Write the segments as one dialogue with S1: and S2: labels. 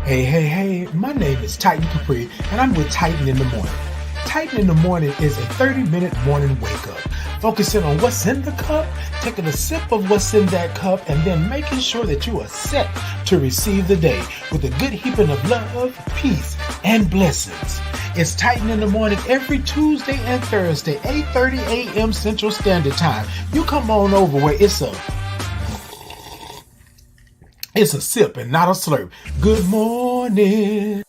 S1: Hey, my name is Titan Capri, and I'm with Titan in the Morning. Titan in the Morning is a 30-minute morning wake up, focusing on what's in the cup, taking a sip of what's in that cup, and then making sure that you are set to receive the day with a good heaping of love, peace, and blessings. It's Titan in the Morning every Tuesday and Thursday, 8:30 a.m. Central Standard Time. You come on over where it's a sip and not a slurp. Good morning.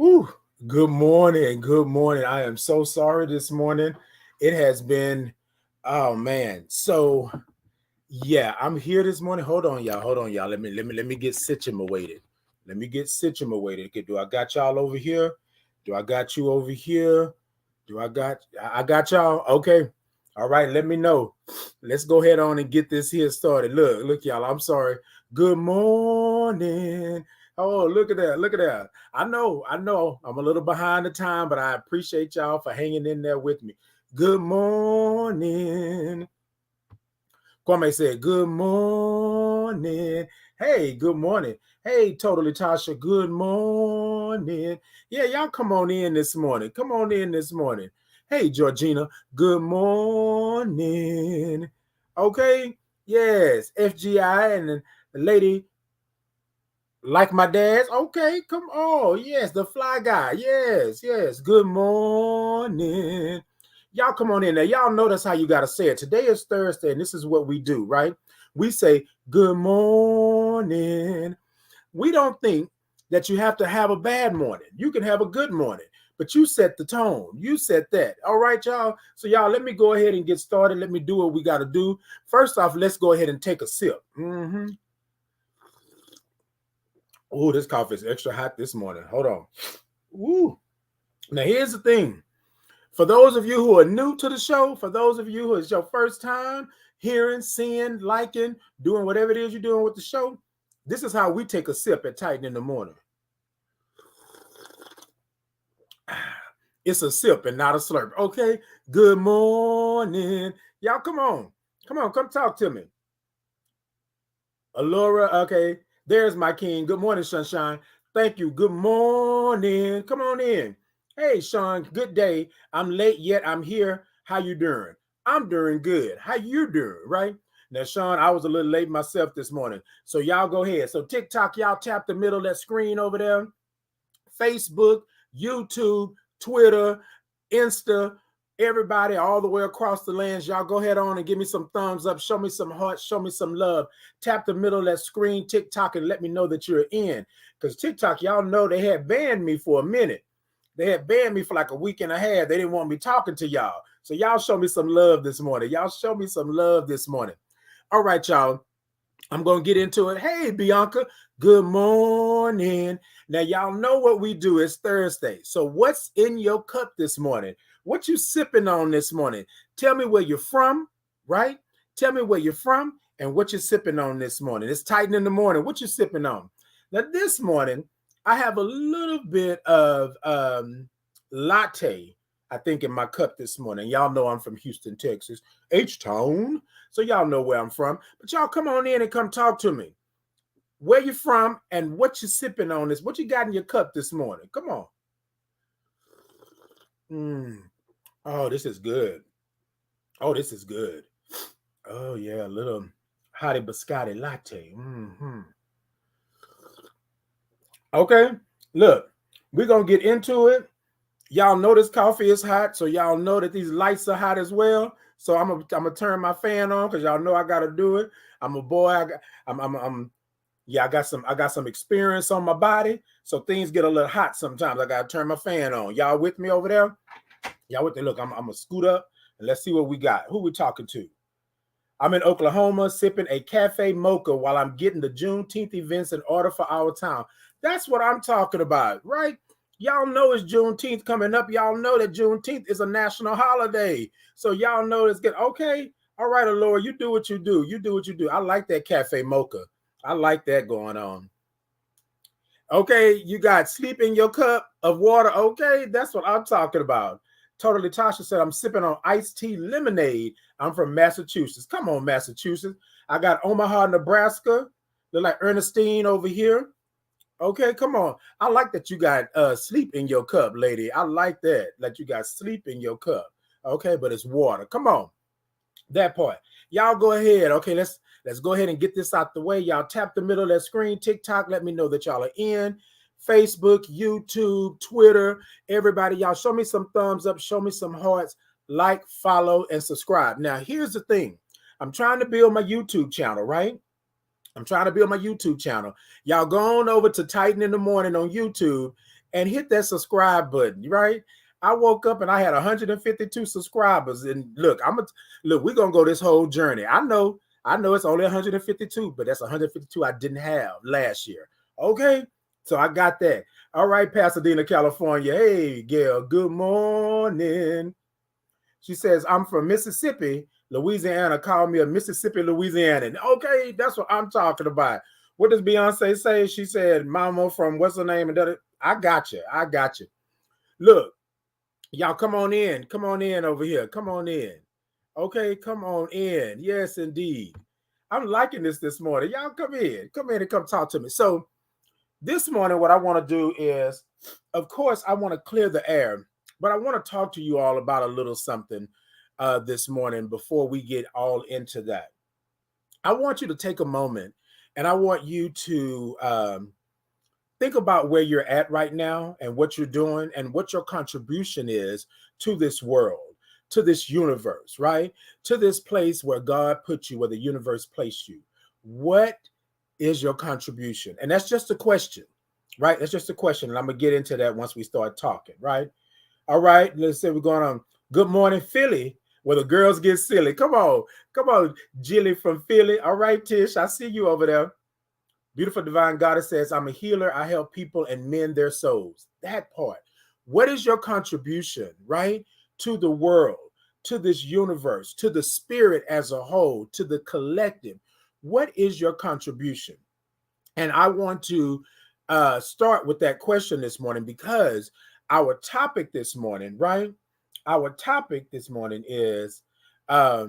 S1: Ooh, good morning. Good morning. I am so sorry this morning. It has been, oh man. So yeah, I'm here this morning. Hold on, y'all. Hold on, y'all. Let me get situated. Let me get situated. Okay, do I got y'all over here? Do I got you over here? I got y'all? Okay. All right, let me know. Let's go ahead on and get this here started. Look, y'all. I'm sorry. Good morning. Oh, look at that. Look at that. I know. I'm a little behind the time, but I appreciate y'all for hanging in there with me. Good morning. Kwame said, good morning. Hey, good morning. Hey, totally Tasha, good morning. Yeah, y'all come on in this morning. Come on in this morning. Hey, Georgina, good morning. Okay, yes, FGI and the lady like my dad's. Okay, come on. Yes, the fly guy. Yes. Good morning. Y'all come on in there. Y'all know that's how you got to say it. Today is Thursday, and this is what we do, right? We say, good morning. We don't think that you have to have a bad morning. You can have a good morning, but you set the tone. You set that. All right, y'all. So, y'all, let me go ahead and get started. Let me do what we got to do. First off, let's go ahead and take a sip. Oh, this coffee is extra hot this morning. Hold on. Woo. Now, here's the thing. For those of you who are new to the show, for those of you who it's your first time hearing, seeing, liking, doing whatever it is you're doing with the show, this is how we take a sip at Titan in the Morning. It's a sip and not a slurp. Okay. Good morning. Y'all, come on. Come talk to me. Allura, okay. There's my king. Good morning, Sunshine. Thank you. Good morning. Come on in. Hey, Sean, good day. I'm late yet I'm here. How you doing? I'm doing good. How you doing, right? Now, Sean, I was a little late myself this morning. So y'all go ahead. So TikTok, y'all tap the middle of that screen over there. Facebook, YouTube, Twitter, Insta, Everybody all the way across the lands, y'all go ahead on and give me some thumbs up. Show me some hearts. Show me some love. Tap the middle of that screen, TikTok, and let me know that you're in. Because TikTok, y'all know they had banned me for a minute. They had banned me for like a week and a half. They didn't want me talking to y'all. So y'all show me some love this morning. Y'all show me some love this morning. All right, y'all. I'm going to get into it. Hey, Bianca, good morning. Now, y'all know what we do. It's Thursday. So what's in your cup this morning? What you sipping on this morning? Tell me where you're from, right? Tell me where you're from and what you're sipping on this morning. It's Titan in the morning. What you sipping on? Now, this morning, I have a little bit of latte, I think, in my cup this morning. Y'all know I'm from Houston, Texas, H-Town. So y'all know where I'm from. But y'all come on in and come talk to me. Where you from and what you sipping on this? What you got in your cup this morning? Come on. Oh, this is good. Oh, this is good. Oh, yeah, a little hottie biscotti latte. Okay, look, we're going to get into it. Y'all know this coffee is hot, so y'all know that these lights are hot as well. So I'm gonna turn my fan on because y'all know I gotta do it. I'm a boy. I got some experience on my body, so things get a little hot sometimes. I gotta turn my fan on. Y'all with me over there? Y'all with me? Look, I'm gonna scoot up and let's see what we got. Who we talking to? I'm in Oklahoma sipping a cafe mocha while I'm getting the Juneteenth events in order for our town. That's what I'm talking about, right? Y'all know it's Juneteenth coming up. Y'all know that Juneteenth is a national holiday. So y'all know it's good. Okay. All right, Alora, you do what you do. You do what you do. I like that cafe mocha. I like that going on. Okay, you got sleep in your cup of water. Okay, that's what I'm talking about. Totally Tasha said, I'm sipping on iced tea lemonade. I'm from Massachusetts. Come on, Massachusetts. I got Omaha, Nebraska. Look like Ernestine over here. Okay, come on. I like that you got sleep in your cup, lady. I like that you got sleep in your cup. Okay, but it's water. Come on. That part. Y'all go ahead. Okay, let's go ahead and get this out the way. Y'all tap the middle of that screen. TikTok, let me know that y'all are in. Facebook, YouTube, Twitter, everybody, y'all show me some thumbs up, show me some hearts, like, follow, and subscribe. Now, here's the thing. I'm trying to build my YouTube channel, right? I'm trying to build my YouTube channel. Y'all go on over to Titan in the Morning on YouTube and hit that subscribe button, right? I woke up and I had 152 subscribers. And look, we're gonna go this whole journey. I know it's only 152, but that's 152 I didn't have last year. Okay, so I got that. All right, Pasadena, California. Hey, Gail, good morning. She says, I'm from Mississippi, Louisiana. Call me a Mississippi, Louisianan. Okay, that's what I'm talking about. What does Beyonce say? She said, Mama from what's her name? And I got you. I got you. Look, y'all come on in. Come on in over here. Come on in. Okay, come on in. Yes, indeed. I'm liking this morning. Y'all come in. Come in and come talk to me. So this morning, what I want to do is, of course, I want to clear the air, but I want to talk to you all about a little something this morning before we get all into that. I want you to take a moment and I want you to think about where you're at right now and what you're doing and what your contribution is to this world, to this universe, right? To this place where God put you, where the universe placed you. What is your contribution? And that's just a question, right? That's just a question. And I'm going to get into that once we start talking, right? All right. Let's say we're going on. Good morning, Philly, where the girls get silly. Come on, Jilly from Philly. All right, Tish, I see you over there. Beautiful Divine Goddess says, I'm a healer. I help people and mend their souls. That part. What is your contribution, right? To the world, to this universe, to the spirit as a whole, to the collective. What is your contribution? And I want to start with that question this morning because our topic this morning, right? Our topic this morning is our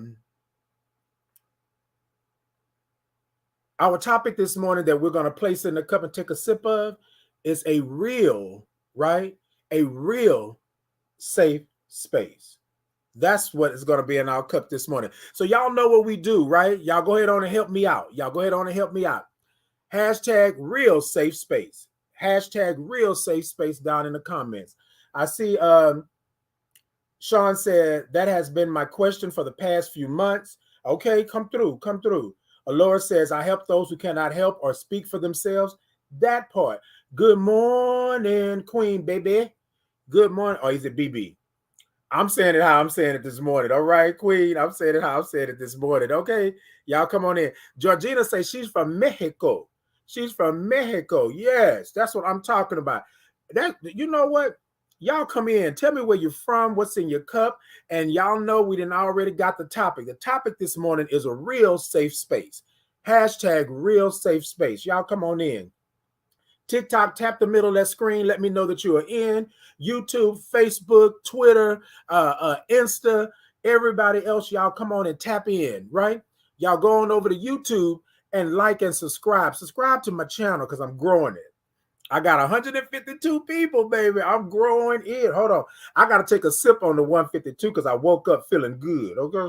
S1: topic this morning that we're going to place in the cup and take a sip of is a real, right? A real safe space. That's what is going to be in our cup this morning. So y'all know what we do, right? Y'all go ahead on and help me out. Y'all go ahead on and help me out. Hashtag real safe space. Hashtag real safe space down in the comments. I see Sean said, that has been my question for the past few months. Okay, come through, come through. Alora says, I help those who cannot help or speak for themselves. That part. Good morning, Queen, baby. Good morning. Or is it BB? I'm saying it how I'm saying it this morning. All right, Queen. I'm saying it how I'm saying it this morning. Okay. Y'all come on in. Georgina says she's from Mexico. She's from Mexico. Yes, that's what I'm talking about. That, you know what? Y'all come in. Tell me where you're from, what's in your cup. And y'all know we done already got the topic. The topic this morning is a real safe space. Hashtag real safe space. Y'all come on in. TikTok, tap the middle of that screen. Let me know that you are in. YouTube, Facebook, Twitter, Insta, everybody else, y'all come on and tap in, right? Y'all go on over to YouTube and like and subscribe. Subscribe to my channel because I'm growing it. I got 152 people, baby. I'm growing it. Hold on. I got to take a sip on the 152 because I woke up feeling good, okay?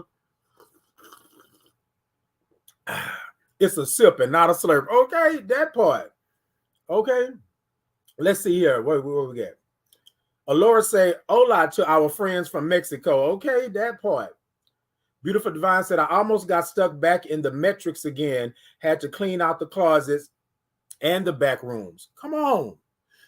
S1: It's a sip and not a slurp. Okay, that part. Okay. Let's see here. What we got? Alora say hola to our friends from Mexico. Okay, that part. Beautiful Divine said, I almost got stuck back in the metrics again. Had to clean out the closets and the back rooms. Come on.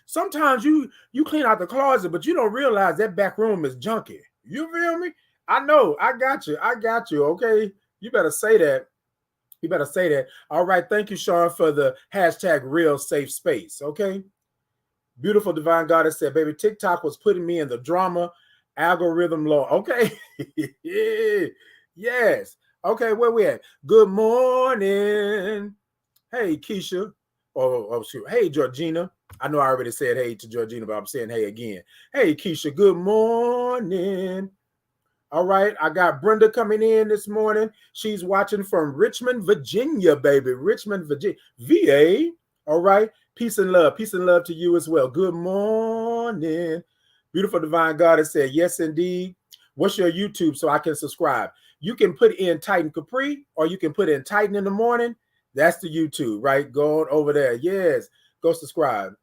S1: Sometimes you clean out the closet, but you don't realize that back room is junky. You feel me? I know. I got you. I got you. Okay. You better say that. You better say that. All right. Thank you, Sean, for the hashtag real safe space. Okay. Beautiful Divine Goddess said, baby, TikTok was putting me in the drama algorithm law. Okay. Yes. Okay, where we at? Good morning. Hey, Keisha. Oh, shoot. Hey, Georgina. I know I already said hey to Georgina, but I'm saying hey again. Hey, Keisha. Good morning. All right. I got Brenda coming in this morning. She's watching from Richmond, Virginia, baby. Richmond, Virginia. VA. All right. Peace and love. Peace and love to you as well. Good morning. Beautiful Divine Goddess said, yes, indeed. What's your YouTube so I can subscribe? You can put in Titan Capri or you can put in Titan in the morning. That's the YouTube, right? Go on over there. Yes. Go subscribe.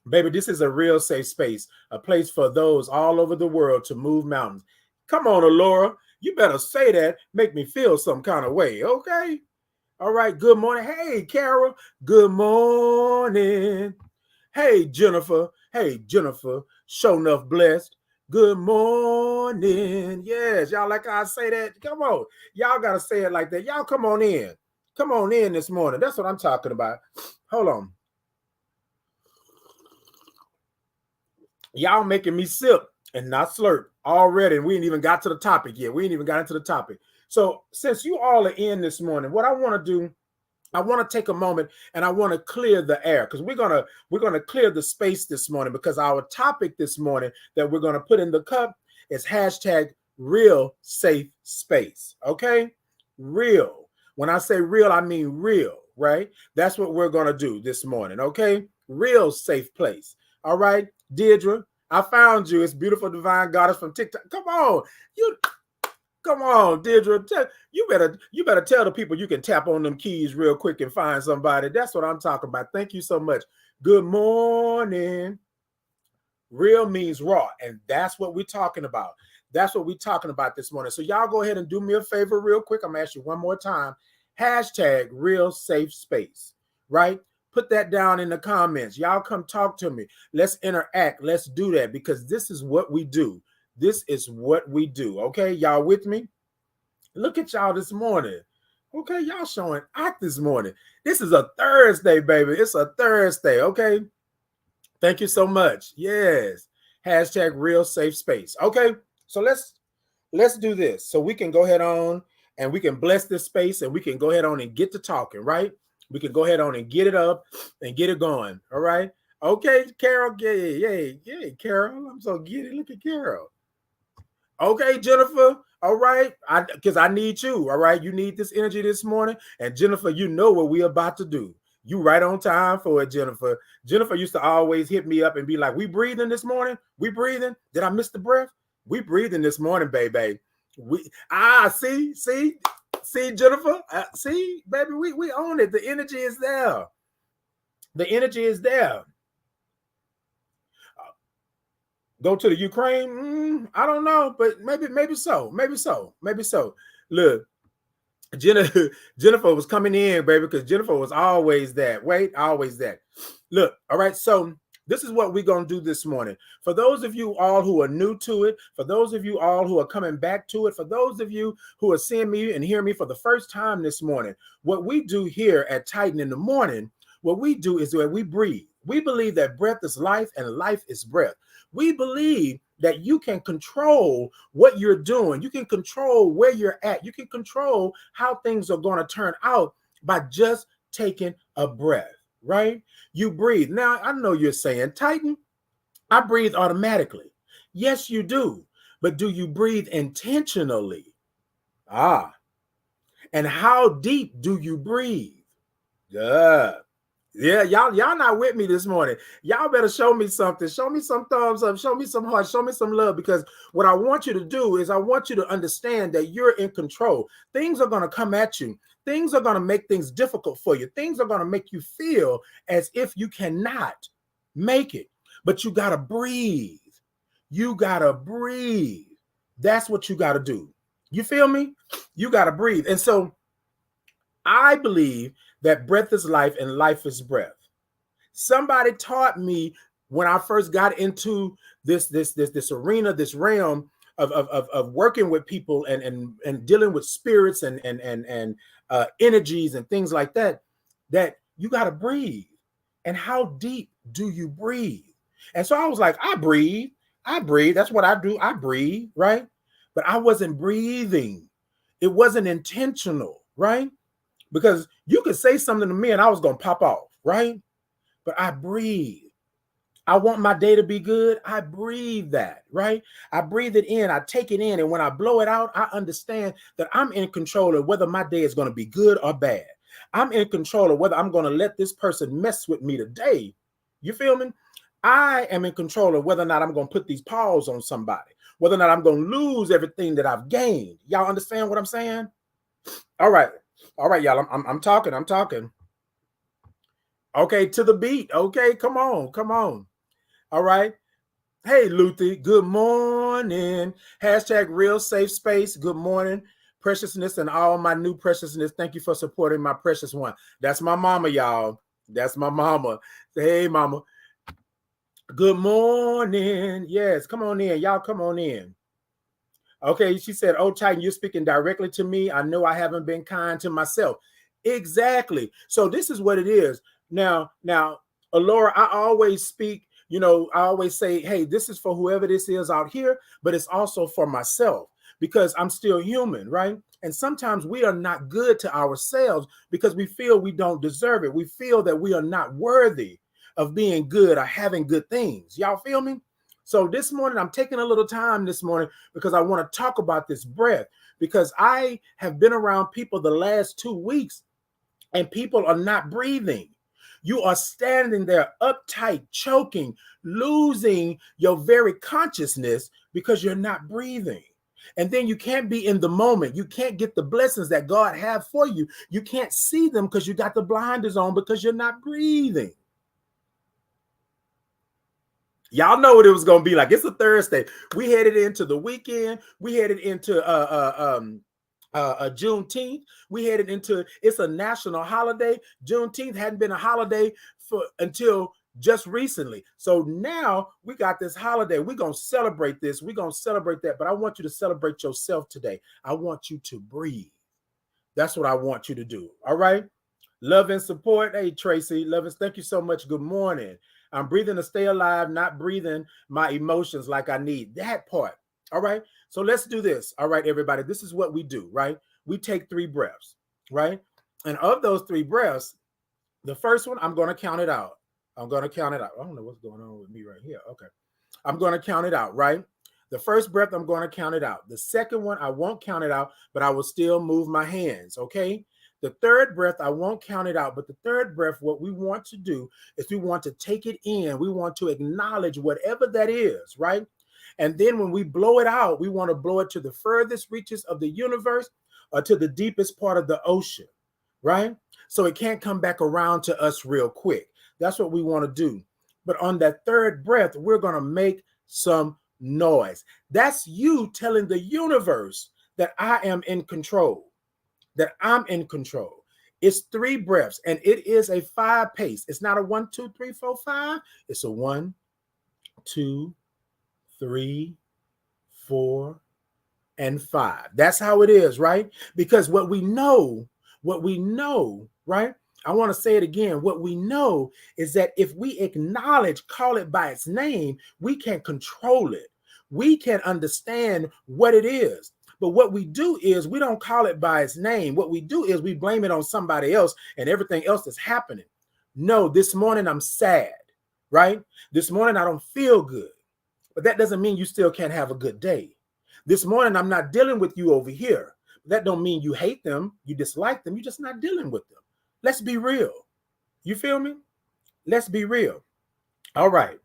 S1: Baby, this is a real safe space, a place for those all over the world to move mountains. Come on, Alora. You better say that. Make me feel some kind of way, okay? All right, good morning. Hey, Carol. Good morning. Hey, Jennifer. Hey, Jennifer. Show enough blessed. Good morning. Yes, y'all like how I say that? Come on. Y'all got to say it like that. Y'all come on in. Come on in this morning. That's what I'm talking about. Hold on. Y'all making me sip and not slurp already. We ain't even got to the topic yet. We ain't even got into the topic. So since you all are in this morning, what I want to do, I want to take a moment and I want to clear the air because we're gonna clear the space this morning because our topic this morning that we're gonna put in the cup is hashtag real safe space. Okay, real. When I say real, I mean real, right? That's what we're gonna do this morning. Okay, real safe place. All right, Deirdre, I found you. It's Beautiful Divine Goddess from TikTok. Come on, come on, Deirdre. You better tell the people you can tap on them keys real quick and find somebody. That's what I'm talking about. Thank you so much. Good morning. Real means raw, and that's what we're talking about. That's what we're talking about this morning. So y'all go ahead and do me a favor real quick. I'm gonna ask you one more time. Hashtag real safe space, right? Put that down in the comments. Y'all come talk to me. Let's interact. Let's do that because this is what we do. This is what we do. Okay, y'all with me? Look at y'all this morning. Okay, y'all showing out this morning. This is a Thursday, baby. It's a Thursday. Okay. Thank you so much. Yes. Hashtag real safe space. Okay. So let's do this. So we can go ahead on and we can bless this space and we can go ahead on and get to talking, right? We can go ahead on and get it up and get it going. All right. Okay, Carol. Yay, Carol. I'm so giddy. Look at Carol. Okay, Jennifer. All right. Because I need you. All right. You need this energy this morning. And Jennifer, you know what we're about to do. You right on time for it, Jennifer. Jennifer used to always hit me up and be like, we breathing this morning? We breathing? Did I miss the breath? We breathing this morning, baby. See, Jennifer. See, baby, we own it. The energy is there. The energy is there. Go to the Ukraine? I don't know, but maybe so. Maybe so. Maybe so. Look, Jennifer was coming in, baby, because Jennifer was always that. Wait, always that. Look, all right. So this is what we're going to do this morning. For those of you all who are new to it, for those of you all who are coming back to it, for those of you who are seeing me and hearing me for the first time this morning, what we do here at Titan in the morning, what we do is that we breathe. We believe that breath is life and life is breath. We believe that you can control what you're doing. You can control where you're at. You can control how things are going to turn out by just taking a breath, right? You breathe. Now, I know you're saying, Titan, I breathe automatically. Yes, you do. But do you breathe intentionally? And how deep do you breathe? Yeah, y'all not with me this morning. Y'all better show me something. Show me some thumbs up. Show me some heart. Show me some love. Because what I want you to do is I want you to understand that you're in control. Things are going to come at you. Things are going to make things difficult for you. Things are going to make you feel as if you cannot make it. But you got to breathe. You got to breathe. That's what you got to do. You feel me? You got to breathe. And so I believe that breath is life and life is breath. Somebody taught me when I first got into this arena, this realm of working with people and dealing with spirits and energies and things like that, that you got to breathe. And how deep do you breathe? And so I was like, I breathe. That's what I do. I breathe, right? But I wasn't breathing. It wasn't intentional, right? Because you could say something to me and I was going to pop off, right? But I breathe. I want my day to be good. I breathe that, right? I breathe it in. I take it in. And when I blow it out, I understand that I'm in control of whether my day is going to be good or bad. I'm in control of whether I'm going to let this person mess with me today. You feel me? I am in control of whether or not I'm going to put these paws on somebody, whether or not I'm going to lose everything that I've gained. Y'all understand what I'm saying? All right. All right, y'all. I'm talking. Okay, to the beat. Okay, come on. All right. Hey, Luthi, good morning. Hashtag real safe space. Good morning. Preciousness and all my new preciousness. Thank you for supporting my precious one. That's my mama, y'all. That's my mama. Hey, mama. Good morning. Yes, come on in. Y'all come on in. Okay, she said, oh, Titan, you're speaking directly to me. I know I haven't been kind to myself. Exactly. So this is what it is. Now, Alora, I always speak, I always say, hey, this is for whoever this is out here, but it's also for myself because I'm still human, right? And sometimes we are not good to ourselves because we feel we don't deserve it. We feel that we are not worthy of being good or having good things. Y'all feel me? So this morning, I'm taking a little time this morning because I want to talk about this breath because I have been around people the last 2 weeks and people are not breathing. You are standing there uptight, choking, losing your very consciousness because you're not breathing. And then you can't be in the moment. You can't get the blessings that God has for you. You can't see them because you got the blinders on because you're not breathing. Y'all know what it was going to be like. It's a Thursday. We headed into the weekend. We headed into Juneteenth. We headed into, it's a national holiday. Juneteenth hadn't been a holiday until just recently. So now we got this holiday. We're going to celebrate this. We're going to celebrate that. But I want you to celebrate yourself today. I want you to breathe. That's what I want you to do. All right. Love and support. Hey, Tracy. Love and thank you so much. Good morning. I'm breathing to stay alive, not breathing my emotions like I need. That part. All right. So let's do this. All right, everybody. This is what we do, right? We take 3 breaths, right? And of those 3 breaths, the first one, I'm going to count it out. I don't know what's going on with me right here. Okay. I'm going to count it out, right? The first breath, I'm going to count it out. The second one, I won't count it out, but I will still move my hands, okay? The third breath, I won't count it out, but the third breath, what we want to do is we want to take it in. We want to acknowledge whatever that is, right? And then when we blow it out, we want to blow it to the furthest reaches of the universe or to the deepest part of the ocean, right? So it can't come back around to us real quick. That's what we want to do. But on that third breath, we're going to make some noise. That's you telling the universe that I am in control, that I'm in control. It's 3 breaths and it is a 5 pace. It's not a 1, 2, 3, 4, 5. It's a 1, 2, 3, 4, and 5. That's how it is, right? Because what we know, right? I want to say it again. What we know is that if we acknowledge, call it by its name, we can control it. We can understand what it is. But what we do is we don't call it by its name. What we do is we blame it on somebody else and everything else that's happening. No, this morning I'm sad, right? This morning I don't feel good. But that doesn't mean you still can't have a good day. This morning I'm not dealing with you over here. That don't mean you hate them, you dislike them, you're just not dealing with them. Let's be real. You feel me? Let's be real. All right.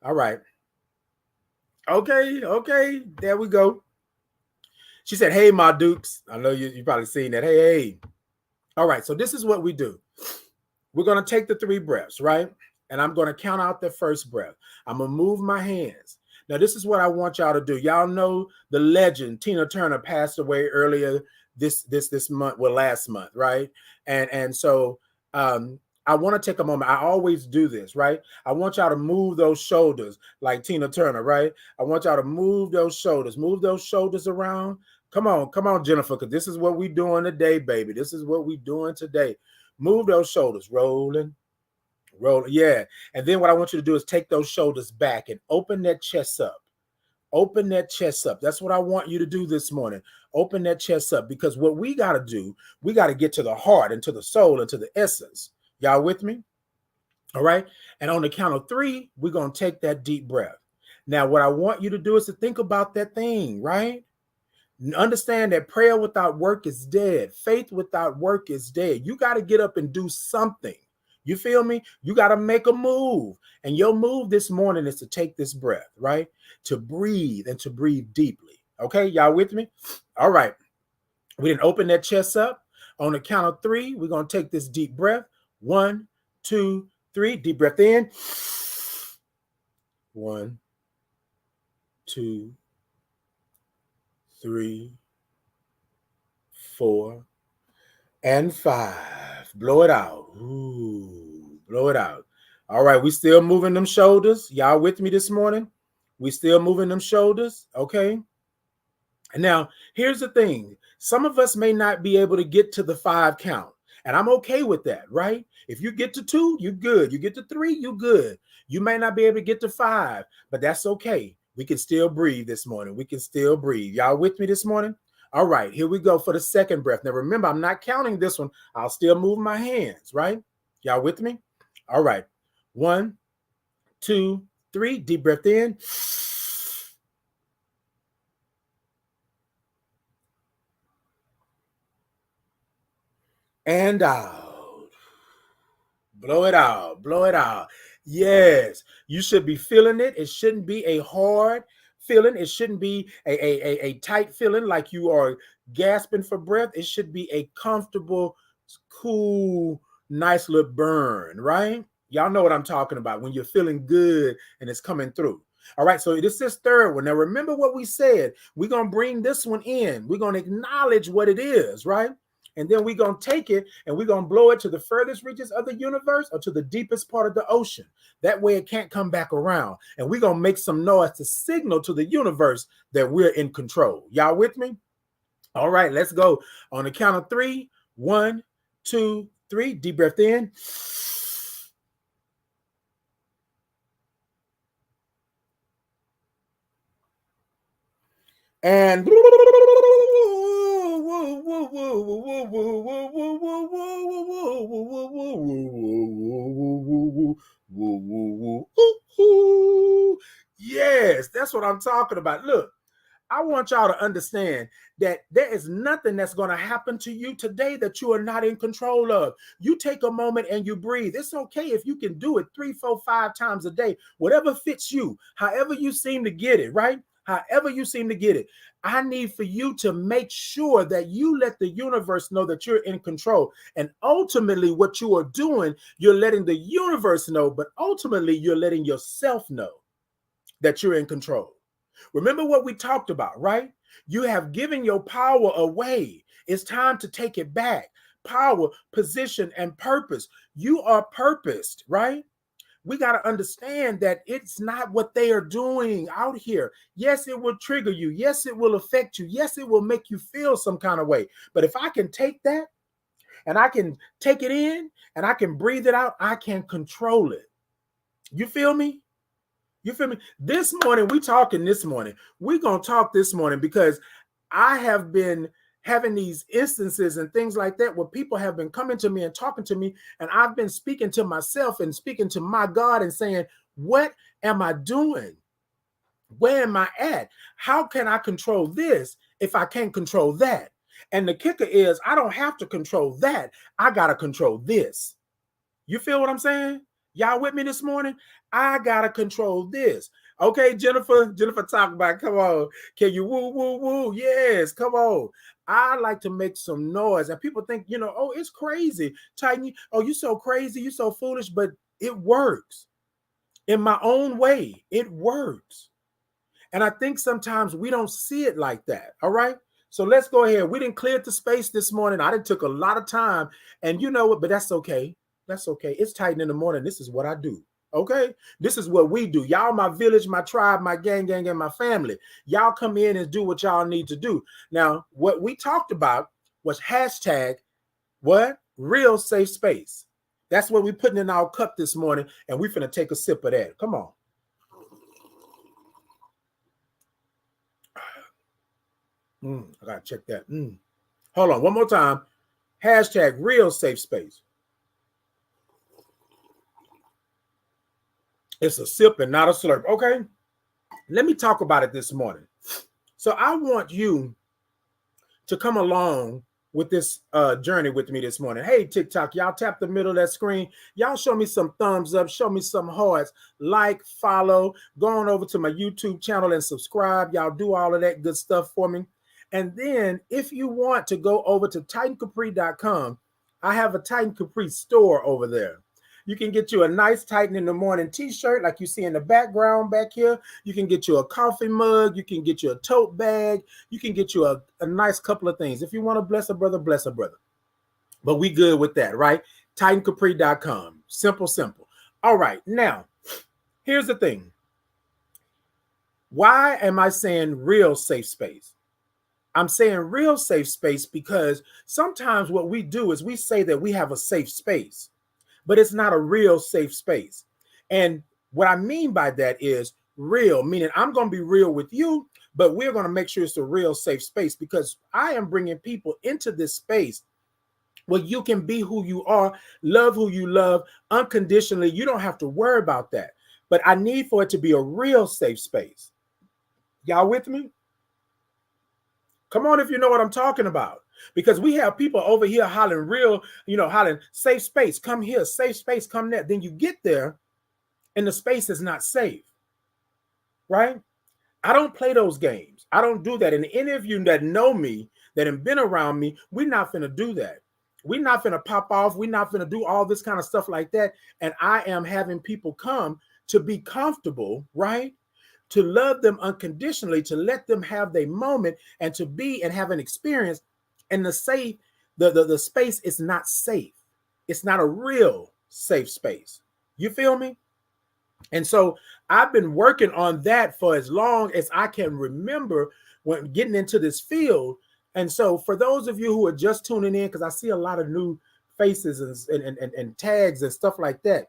S1: All right. Okay. There we go. She said, hey, my dukes. I know you probably seen that. Hey. All right. So this is what we do. We're going to take the 3 breaths, right? And I'm going to count out the first breath. I'm going to move my hands. Now, this is what I want y'all to do. Y'all know the legend, Tina Turner, passed away earlier this month, well, last month, right? And so I want to take a moment. I always do this, right? I want y'all to move those shoulders like Tina Turner, right? I want y'all to move those shoulders around. Come on, Jennifer, because this is what we doing today, baby. This is what we doing today. Move those shoulders, rolling. Yeah. And then what I want you to do is take those shoulders back and open that chest up. Open that chest up. That's what I want you to do this morning. Open that chest up, because what we got to do, we got to get to the heart and to the soul and to the essence. Y'all with me? All right. And on the count of 3, we're going to take that deep breath. Now, what I want you to do is to think about that thing, right? Understand that prayer without work is dead. Faith without work is dead. You got to get up and do something. You feel me? You got to make a move. And your move this morning is to take this breath, right? To breathe and to breathe deeply. Okay, y'all with me? All right. We didn't open that chest up. On the count of 3, we're going to take this deep breath. 1, 2, 3. Deep breath in. 1, 2, 3, 4, and 5. Blow it out. Ooh, blow it out. All right, we still moving them shoulders. Y'all with me this morning? We still moving them shoulders, okay? And now, here's the thing. Some of us may not be able to get to the 5 count, and I'm okay with that, right? If you get to 2, you're good. You get to 3, you're good. You may not be able to get to 5, but that's okay. We can still breathe this morning. We can still breathe. Y'all with me this morning? All right, here we go for the second breath. Now, remember, I'm not counting this one. I'll still move my hands, right? Y'all with me? All right. 1, 2, 3. Deep breath in. And out. Blow it out. Blow it out. Yes, you should be feeling it. It shouldn't be a hard feeling. It shouldn't be a tight feeling like you are gasping for breath. It should be a comfortable, cool, nice little burn, right? Y'all know what I'm talking about when you're feeling good and it's coming through. All right, so this is third one. Now, remember what we said. We're going to bring this one in. We're going to acknowledge what it is, right? And then we're going to take it and we're going to blow it to the furthest reaches of the universe or to the deepest part of the ocean. That way it can't come back around. And we're going to make some noise to signal to the universe that we're in control. Y'all with me? All right, let's go. On the count of 3. 1, 2, 3. Deep breath in. And yes, that's what I'm talking about. Look, I want y'all to understand that there is nothing that's going to happen to you today that you are not in control of. You take a moment and you breathe. It's okay if you can do it 3, 4, 5 times a day, whatever fits you, however you seem to get it, right? However you seem to get it. I need for you to make sure that you let the universe know that you're in control. And ultimately, what you are doing, you're letting the universe know, but ultimately, you're letting yourself know that you're in control. Remember what we talked about, right? You have given your power away. It's time to take it back. Power, position, and purpose. You are purposed, right? We got to understand that it's not what they are doing out here. Yes, it will trigger you. Yes, it will affect you. Yes, it will make you feel some kind of way. But if I can take that and I can take it in and I can breathe it out, I can control it. You feel me? You feel me? This morning, we're talking this morning. We're going to talk this morning because I have been having these instances and things like that where people have been coming to me and talking to me, and I've been speaking to myself and speaking to my God and saying, what am I doing? Where am I at? How can I control this if I can't control that? And the kicker is I don't have to control that. I got to control this. You feel what I'm saying? Y'all with me this morning? I got to control this. Okay, Jennifer, talk about it. Come on. Can you woo, woo, woo? Yes, come on. I like to make some noise. And people think, oh, it's crazy. Titan, oh, you so crazy. You so foolish. But it works. In my own way, it works. And I think sometimes we don't see it like that. All right. So let's go ahead. We didn't clear the space this morning. I didn't took a lot of time. And you know what? But that's okay. That's okay. It's Titan in the morning. This is what I do. Okay. This is what we do. Y'all, my village, my tribe, my gang, and my family. Y'all come in and do what y'all need to do. Now, what we talked about was hashtag what? Real safe space. That's what we're putting in our cup this morning. And we're finna take a sip of that. Come on. I gotta check that. Hold on, one more time. Hashtag real safe space. It's a sip and not a slurp. Okay, let me talk about it this morning. So I want you to come along with this journey with me this morning. Hey, TikTok, y'all tap the middle of that screen. Y'all show me some thumbs up, show me some hearts, like, follow, go on over to my YouTube channel and subscribe. Y'all do all of that good stuff for me. And then if you want to go over to TitanCapri.com, I have a Titan Capri store over there. You can get you a nice Titan in the morning t-shirt like you see in the background back here. You can get you a coffee mug. You can get you a tote bag. You can get you a nice couple of things. If you want to bless a brother, bless a brother. But we good with that, right? TitanCapri.com. Simple, simple. All right. Now, here's the thing. Why am I saying real safe space? I'm saying real safe space because sometimes what we do is we say that we have a safe space, but it's not a real safe space. And what I mean by that is real, meaning I'm going to be real with you, but we're going to make sure it's a real safe space because I am bringing people into this space where you can be who you are, love who you love unconditionally. You don't have to worry about that. But I need for it to be a real safe space. Y'all with me? Come on if you know what I'm talking about. Because we have people over here hollering real, hollering safe space, come here, safe space, come there. Then you get there and the space is not safe, right? I don't play those games. I don't do that. And any of you that know me, that have been around me, we're not finna do that. We're not finna pop off. We're not finna do all this kind of stuff like that. And I am having people come to be comfortable, right? To love them unconditionally, to let them have their moment and to be and have an experience. And the safe, the space is not safe. It's not a real safe space. You feel me? And so I've been working on that for as long as I can remember when getting into this field. And so for those of you who are just tuning in, because I see a lot of new faces and tags and stuff like that.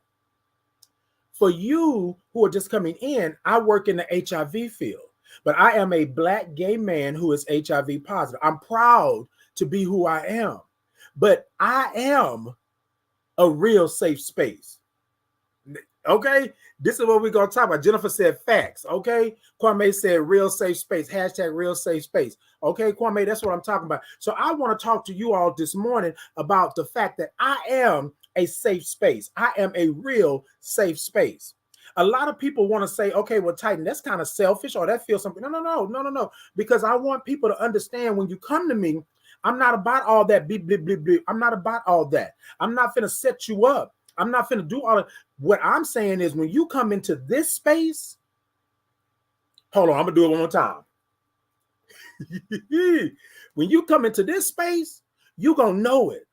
S1: For you who are just coming in, I work in the HIV field, but I am a Black gay man who is HIV positive. I'm proud to be who I am, but I am a real safe space. Okay, this is what we're going to talk about. Jennifer said facts. Okay, Kwame said real safe space, hashtag real safe space. Okay, Kwame, that's what I'm talking about. So I want to talk to you all this morning about the fact that I am a safe space. I am a real safe space. A lot of people want to say, okay, well, Titan, that's kind of selfish or that feels something. No. Because I want people to understand when you come to me, I'm not about all that bleep, bleep, bleep, bleep. I'm not about all that. I'm not finna set you up. I'm not finna do all of what I'm saying is when you come into this space, Hold on, I'm gonna do it one more time. When you come into this space, you're gonna know it.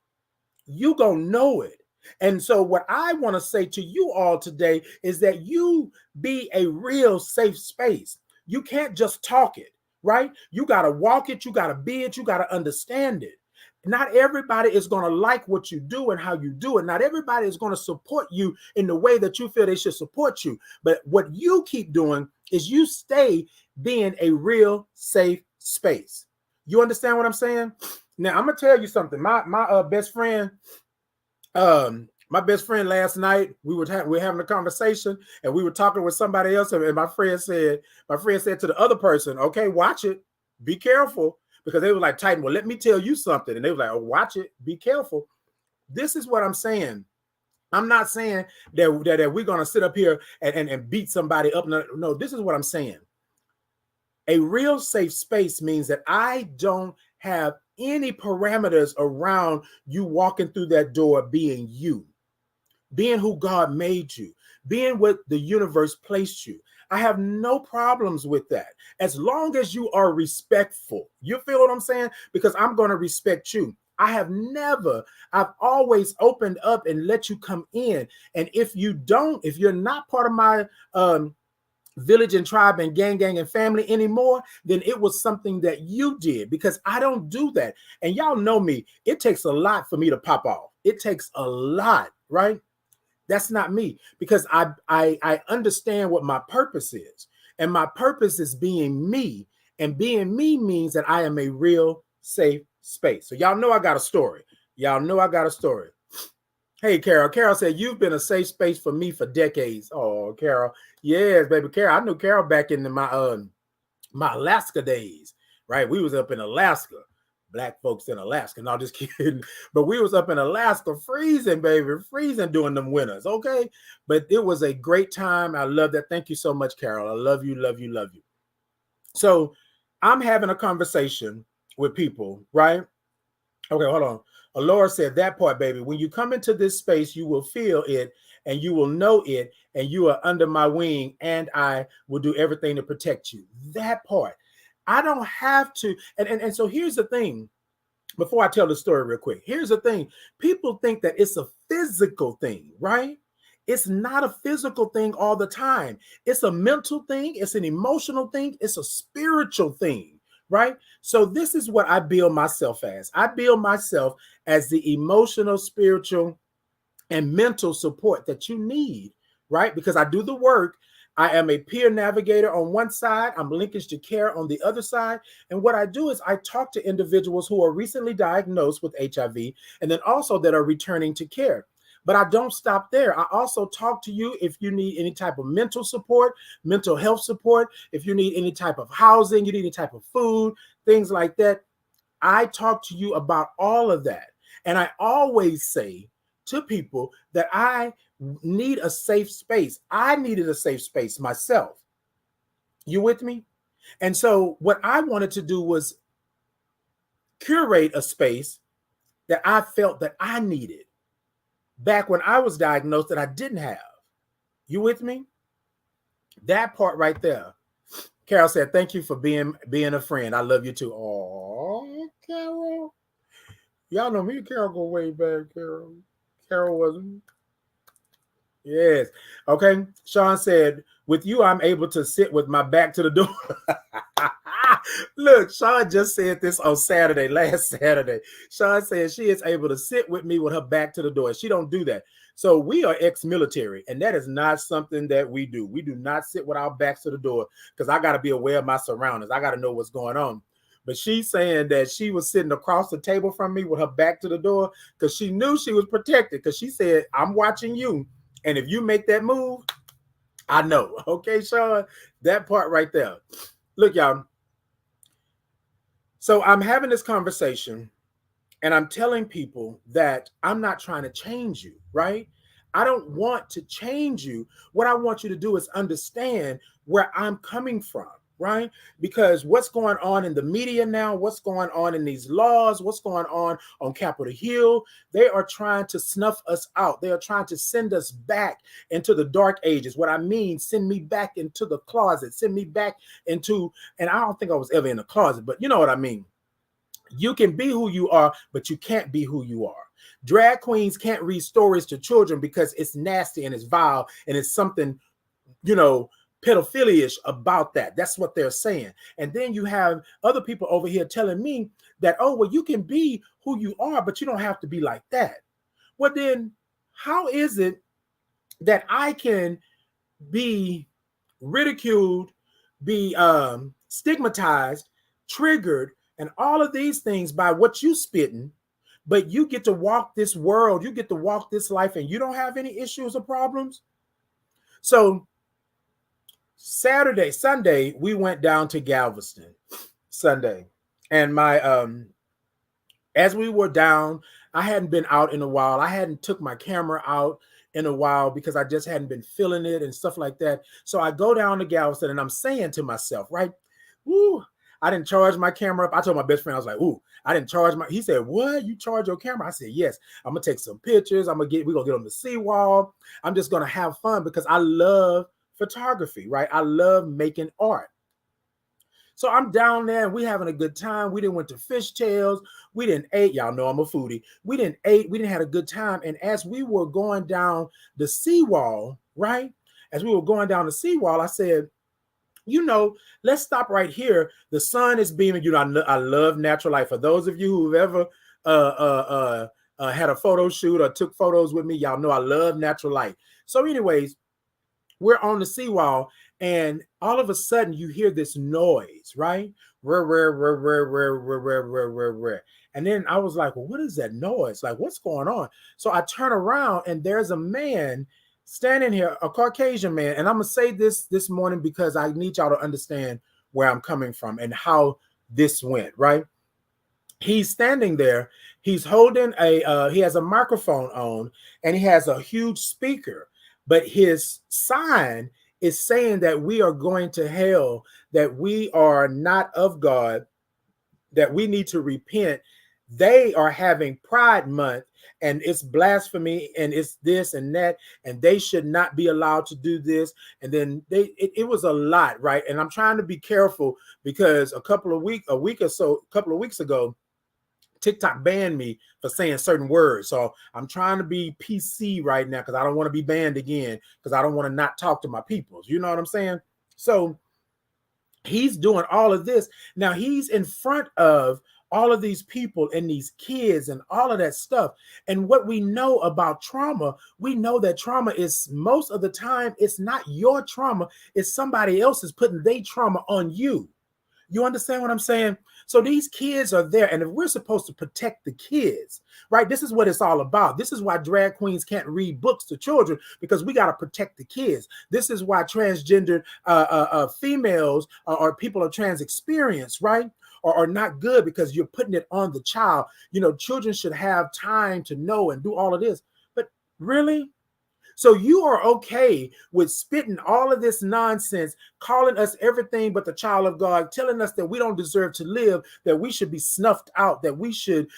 S1: You're gonna know it. And so, what I want to say to you all today is that you be a real safe space. You can't just talk it, right? You got to walk it, you got to be it, you got to understand it. Not everybody is going to like what you do and how you do it. Not everybody is going to support you in the way that you feel they should support you. But what you keep doing is you stay being a real safe space. You understand what I'm saying? Now, I'm going to tell you something. My best friend, my best friend last night, we were having a conversation and we were talking with somebody else, and my friend said to the other person, okay, watch it, be careful, because they were like, Titan, well, let me tell you something. And they were like, oh, watch it, be careful. This is what I'm saying. I'm not saying that we're going to sit up here and beat somebody up. No, this is what I'm saying. A real safe space means that I don't have any parameters around you walking through that door being you, being who God made you, being what the universe placed you. I have no problems with that as long as you are respectful. You feel what I'm saying? Because I'm going to respect you. I've always opened up and let you come in. And if you're not part of my village and tribe and gang and family anymore, then it was something that you did, because I don't do that. And y'all know me. It takes a lot for me to pop off. It takes a lot, right? That's not me, because I understand what my purpose is. And my purpose is being me. And being me means that I am a real safe space. So y'all know I got a story. Hey, Carol. Carol said, you've been a safe space for me for decades. Oh, Carol. Yes, baby. Carol. I knew Carol back in my Alaska days, right? We was up in Alaska. Black folks in Alaska. No, just kidding. But we was up in Alaska freezing, baby. Freezing during them winters, okay? But it was a great time. I love that. Thank you so much, Carol. I love you, love you, love you. So I'm having a conversation with people, right? Okay, hold on. Alora said that part, baby. When you come into this space, you will feel it and you will know it, and you are under my wing, and I will do everything to protect you. That part. I don't have to. And so here's the thing. Before I tell the story real quick, here's the thing. People think that it's a physical thing, right? It's not a physical thing all the time. It's a mental thing. It's an emotional thing. It's a spiritual thing, right? So this is what I build myself as. I build myself as the emotional, spiritual, and mental support that you need, right? Because I do the work. I am a peer navigator on one side. I'm linkage to care on the other side. And what I do is I talk to individuals who are recently diagnosed with HIV and then also that are returning to care. But I don't stop there. I also talk to you if you need any type of mental support, mental health support, if you need any type of housing, you need any type of food, things like that. I talk to you about all of that. And I always say to people that I need a safe space. I needed a safe space myself. You with me? And so what I wanted to do was curate a space that I felt that I needed back when I was diagnosed that I didn't have. You with me? That part right there. Carol said, thank you for being a friend. I love you too. Oh, Carol. Y'all know me and Carol go way back, Carol. Carol wasn't. Yes. Okay. Sean said, with you, I'm able to sit with my back to the door. Look, Sean just said this on Saturday, last Saturday. Sean said she is able to sit with me with her back to the door. She don't do that. So we are ex-military, and that is not something that we do. We do not sit with our backs to the door, because I got to be aware of my surroundings. I got to know what's going on. But she's saying that she was sitting across the table from me with her back to the door because she knew she was protected, because she said, I'm watching you. And if you make that move, I know. Okay, Sean, that part right there. Look, y'all. So I'm having this conversation and I'm telling people that I'm not trying to change you, right? I don't want to change you. What I want you to do is understand where I'm coming from, right? Because what's going on in the media now, what's going on in these laws, what's going on Capitol Hill, they are trying to snuff us out. They are trying to send us back into the dark ages. What I mean, send me back into the closet, send me back into, and I don't think I was ever in the closet, but you know what I mean. You can be who you are, but you can't be who you are. Drag queens can't read stories to children because it's nasty and it's vile and it's something, you know, pedophilia-ish about that. That's what they're saying. And then you have other people over here telling me that, oh, well, you can be who you are, but you don't have to be like that. Well, then how is it that I can be ridiculed, be stigmatized, triggered, and all of these things by what you spitting, but you get to walk this world, you get to walk this life, and you don't have any issues or problems? So Sunday, we went down to Galveston Sunday. And as we were down, I hadn't been out in a while. I hadn't took my camera out in a while because I just hadn't been feeling it and stuff like that. So I go down to Galveston and I'm saying to myself, right, woo, I didn't charge my camera up. I told my best friend, I was like, ooh, I didn't charge my, he said, what? You charge your camera? I said, yes. I'm going to take some pictures. we're going to get on the seawall. I'm just going to have fun because I love photography, right? I love making art. So I'm down there and we having a good time. We didn't went to Fish Tales. We didn't ate. Y'all know I'm a foodie. We didn't ate. We didn't have a good time. And as we were going down the seawall, right? As we were going down the seawall, I said, you know, let's stop right here. The sun is beaming. You know, I love natural light. For those of you who've ever had a photo shoot or took photos with me, y'all know I love natural light. So anyways, we're on the seawall and all of a sudden you hear this noise, right? And then I was like, well, what is that noise? Like, what's going on? So I turn around and there's a man standing here, a Caucasian man. And I'm going to say this morning because I need y'all to understand where I'm coming from and how this went, right? He's standing there. He's holding he has a microphone on and he has a huge speaker. But his sign is saying that we are going to hell, that we are not of God, that we need to repent. They are having Pride Month and it's blasphemy and it's this and that, and they should not be allowed to do this. And then it was a lot, right? And I'm trying to be careful because a couple of weeks ago, TikTok banned me for saying certain words. So I'm trying to be PC right now because I don't want to be banned again because I don't want to not talk to my peoples. You know what I'm saying? So he's doing all of this. Now he's in front of all of these people and these kids and all of that stuff. And what we know about trauma, we know that trauma is most of the time, it's not your trauma. It's somebody else's putting their trauma on you. You understand what I'm saying? So these kids are there, and if we're supposed to protect the kids, right? This is what it's all about. This is why drag queens can't read books to children, because we got to protect the kids. This is why transgender females or people of trans experience, right, are not good, because you're putting it on the child. You know, children should have time to know and do all of this. But really? So you are okay with spitting all of this nonsense, calling us everything but the child of God, telling us that we don't deserve to live, that we should be snuffed out, that we should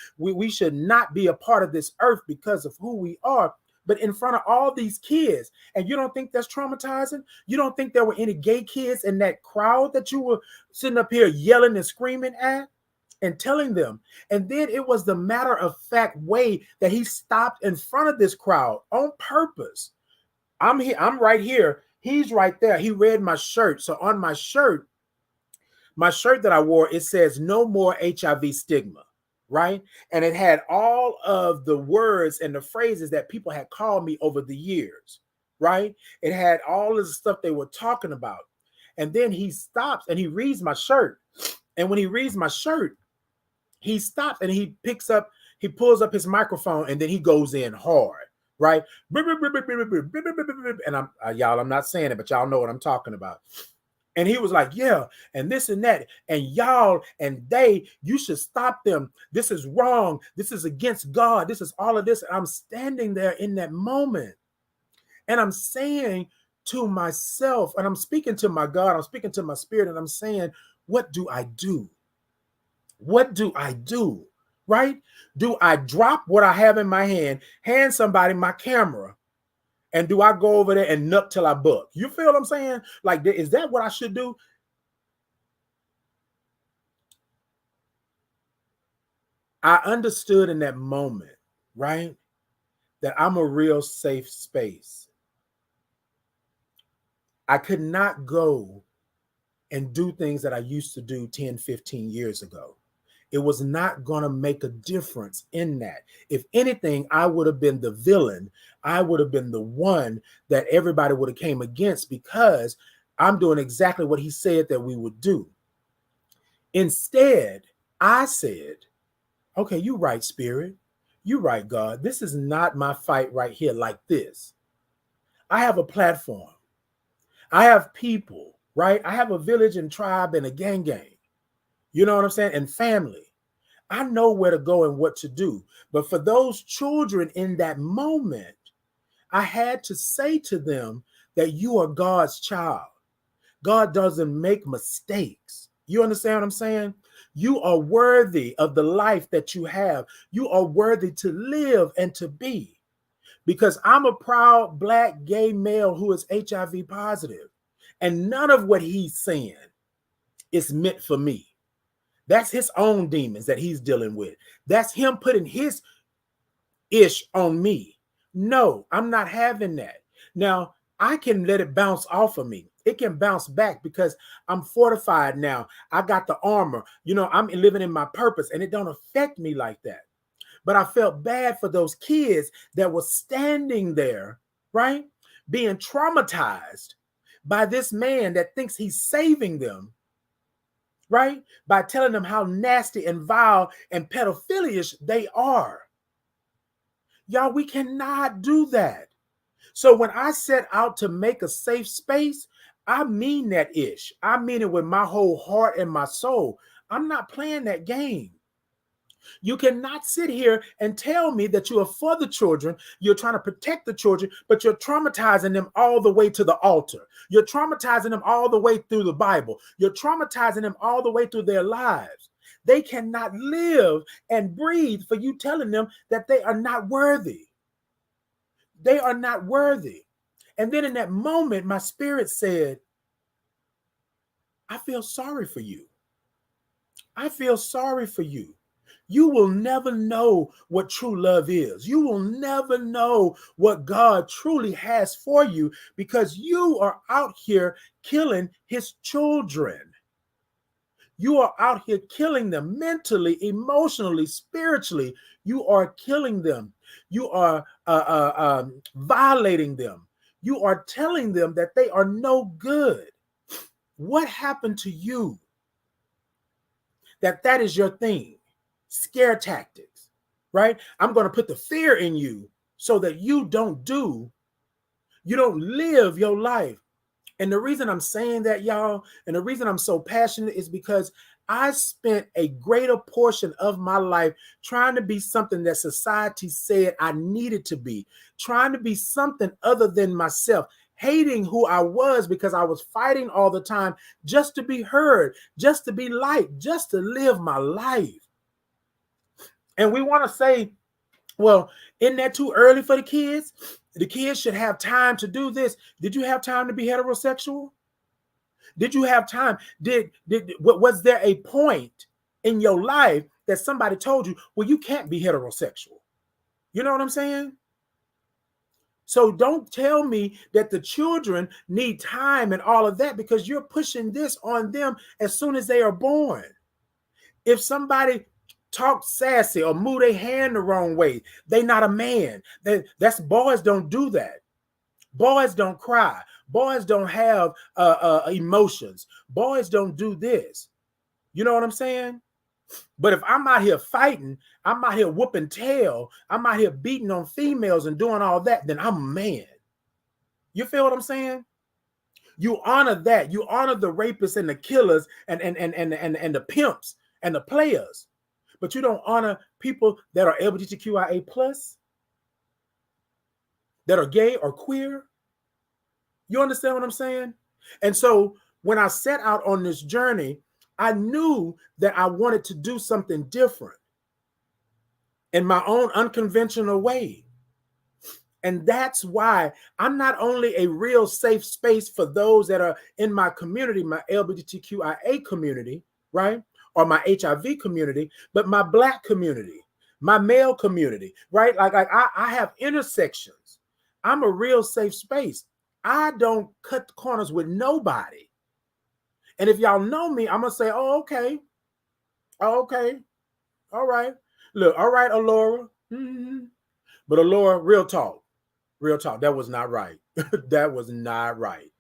S1: not be a part of this earth because of who we are, but in front of all these kids. And you don't think that's traumatizing? You don't think there were any gay kids in that crowd that you were sitting up here yelling and screaming at and telling them? And then it was the matter of fact way that he stopped in front of this crowd on purpose. I'm here, I'm right here. He's right there. He read my shirt. So on my shirt that I wore, it says no more HIV stigma, right? And it had all of the words and the phrases that people had called me over the years, right? It had all of the stuff they were talking about. And then he stops and he reads my shirt. And when he reads my shirt, he stops and he pulls up his microphone, and then he goes in hard, right? And I'm not saying it, but y'all know what I'm talking about. And he was like, yeah, and this and that, and y'all and they, you should stop them. This is wrong. This is against God. This is all of this. And I'm standing there in that moment, and I'm saying, to myself, and I'm speaking to my God, I'm speaking to my spirit, and I'm saying, what do I do? What do I do? Right? Do I drop what I have in my hand somebody my camera, and do I go over there and nut till I buck? You feel what I'm saying? Like, is that what I should do? I understood in that moment, right, that I'm a real safe space. I could not go and do things that I used to do 10, 15 years ago. It was not going to make a difference in that. If anything, I would have been the villain. I would have been the one that everybody would have came against, because I'm doing exactly what he said that we would do. Instead, I said, okay, you right, Spirit. You right, God. This is not my fight right here like this. I have a platform. I have people, right? I have a village and tribe and a gang. You know what I'm saying? And family. I know where to go and what to do. But for those children in that moment, I had to say to them that you are God's child. God doesn't make mistakes. You understand what I'm saying? You are worthy of the life that you have. You are worthy to live and to be. Because I'm a proud Black gay male who is HIV positive. And none of what he's saying is meant for me. That's his own demons that he's dealing with. That's him putting his ish on me. No, I'm not having that. Now, I can let it bounce off of me. It can bounce back because I'm fortified now. I got the armor. You know, I'm living in my purpose, and it don't affect me like that. But I felt bad for those kids that were standing there, right, being traumatized by this man that thinks he's saving them, right, by telling them how nasty and vile and pedophilish they are. Y'all, we cannot do that. So when I set out to make a safe space, I mean that ish. I mean it with my whole heart and my soul. I'm not playing that game. You cannot sit here and tell me that you are for the children, you're trying to protect the children, but you're traumatizing them all the way to the altar. You're traumatizing them all the way through the Bible. You're traumatizing them all the way through their lives. They cannot live and breathe for you telling them that they are not worthy. They are not worthy. And then in that moment, my spirit said, I feel sorry for you. I feel sorry for you. You will never know what true love is. You will never know what God truly has for you because you are out here killing his children. You are out here killing them mentally, emotionally, spiritually. You are killing them. You are violating them. You are telling them that they are no good. What happened to you? That is your thing. Scare tactics, right? I'm going to put the fear in you so that you don't live your life. And the reason I'm saying that, y'all, and the reason I'm so passionate is because I spent a greater portion of my life trying to be something that society said I needed to be, trying to be something other than myself, hating who I was because I was fighting all the time just to be heard, just to be liked, just to live my life. And we want to say, well, isn't that too early for the kids? The kids should have time to do this. Did you have time to be heterosexual? Did you have time? Was there a point in your life that somebody told you, well, you can't be heterosexual? You know what I'm saying? So don't tell me that the children need time and all of that because you're pushing this on them as soon as they are born. If somebody talk sassy or move their hand the wrong way, they not a man. That's boys don't do that. Boys don't cry. Boys don't have emotions. Boys don't do this. You know what I'm saying? But if I'm out here fighting, I'm out here whooping tail, I'm out here beating on females and doing all that, then I'm a man. You feel what I'm saying? You honor that. You honor the rapists and the killers and the pimps and the players. But you don't honor people that are LGBTQIA+, that are gay or queer. You understand what I'm saying? And so when I set out on this journey, I knew that I wanted to do something different in my own unconventional way. And that's why I'm not only a real safe space for those that are in my community, my LGBTQIA community, right? Or my HIV community, but my Black community, my male community, right? Like I have intersections. I'm a real safe space. I don't cut corners with nobody. And if y'all know me, I'm going to say, oh, okay. Oh, okay. All right. Look, all right, Alora. Mm-hmm. But Alora, real talk. Real talk. That was not right. That was not right.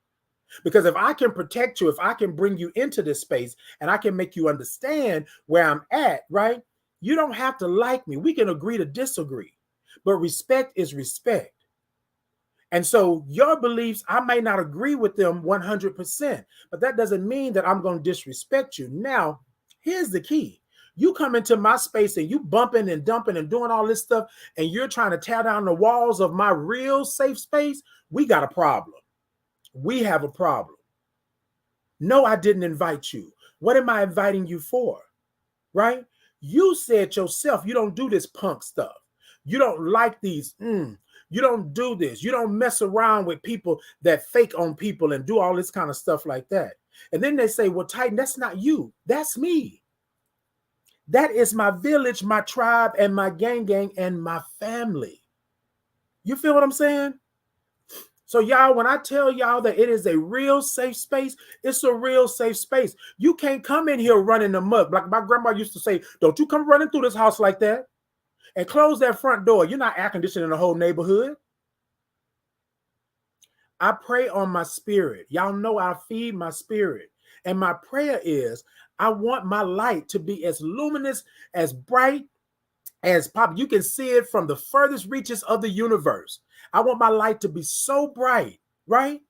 S1: Because if I can protect you, if I can bring you into this space and I can make you understand where I'm at, right? You don't have to like me. We can agree to disagree. But respect is respect. And so your beliefs, I may not agree with them 100%, but that doesn't mean that I'm going to disrespect you. Now, here's the key. You come into my space and you bumping and dumping and doing all this stuff, and you're trying to tear down the walls of my real safe space. We got a problem. We have a problem. No, I didn't invite you. What am I inviting you for? Right? You said yourself, you don't do this punk stuff. You don't like these. You don't do this. You don't mess around with people that fake on people and do all this kind of stuff like that. And then they say, well, Titan, that's not you. That's me. That is my village, my tribe, and my gang, and my family. You feel what I'm saying? So y'all, when I tell y'all that it is a real safe space, it's a real safe space. You can't come in here running amok. Like my grandma used to say, don't you come running through this house like that. And close that front door. You're not air conditioning the whole neighborhood. I pray on my spirit. Y'all know I feed my spirit. And my prayer is, I want my light to be as luminous, as bright, as pop. You can see it from the furthest reaches of the universe. I want my light to be so bright, right?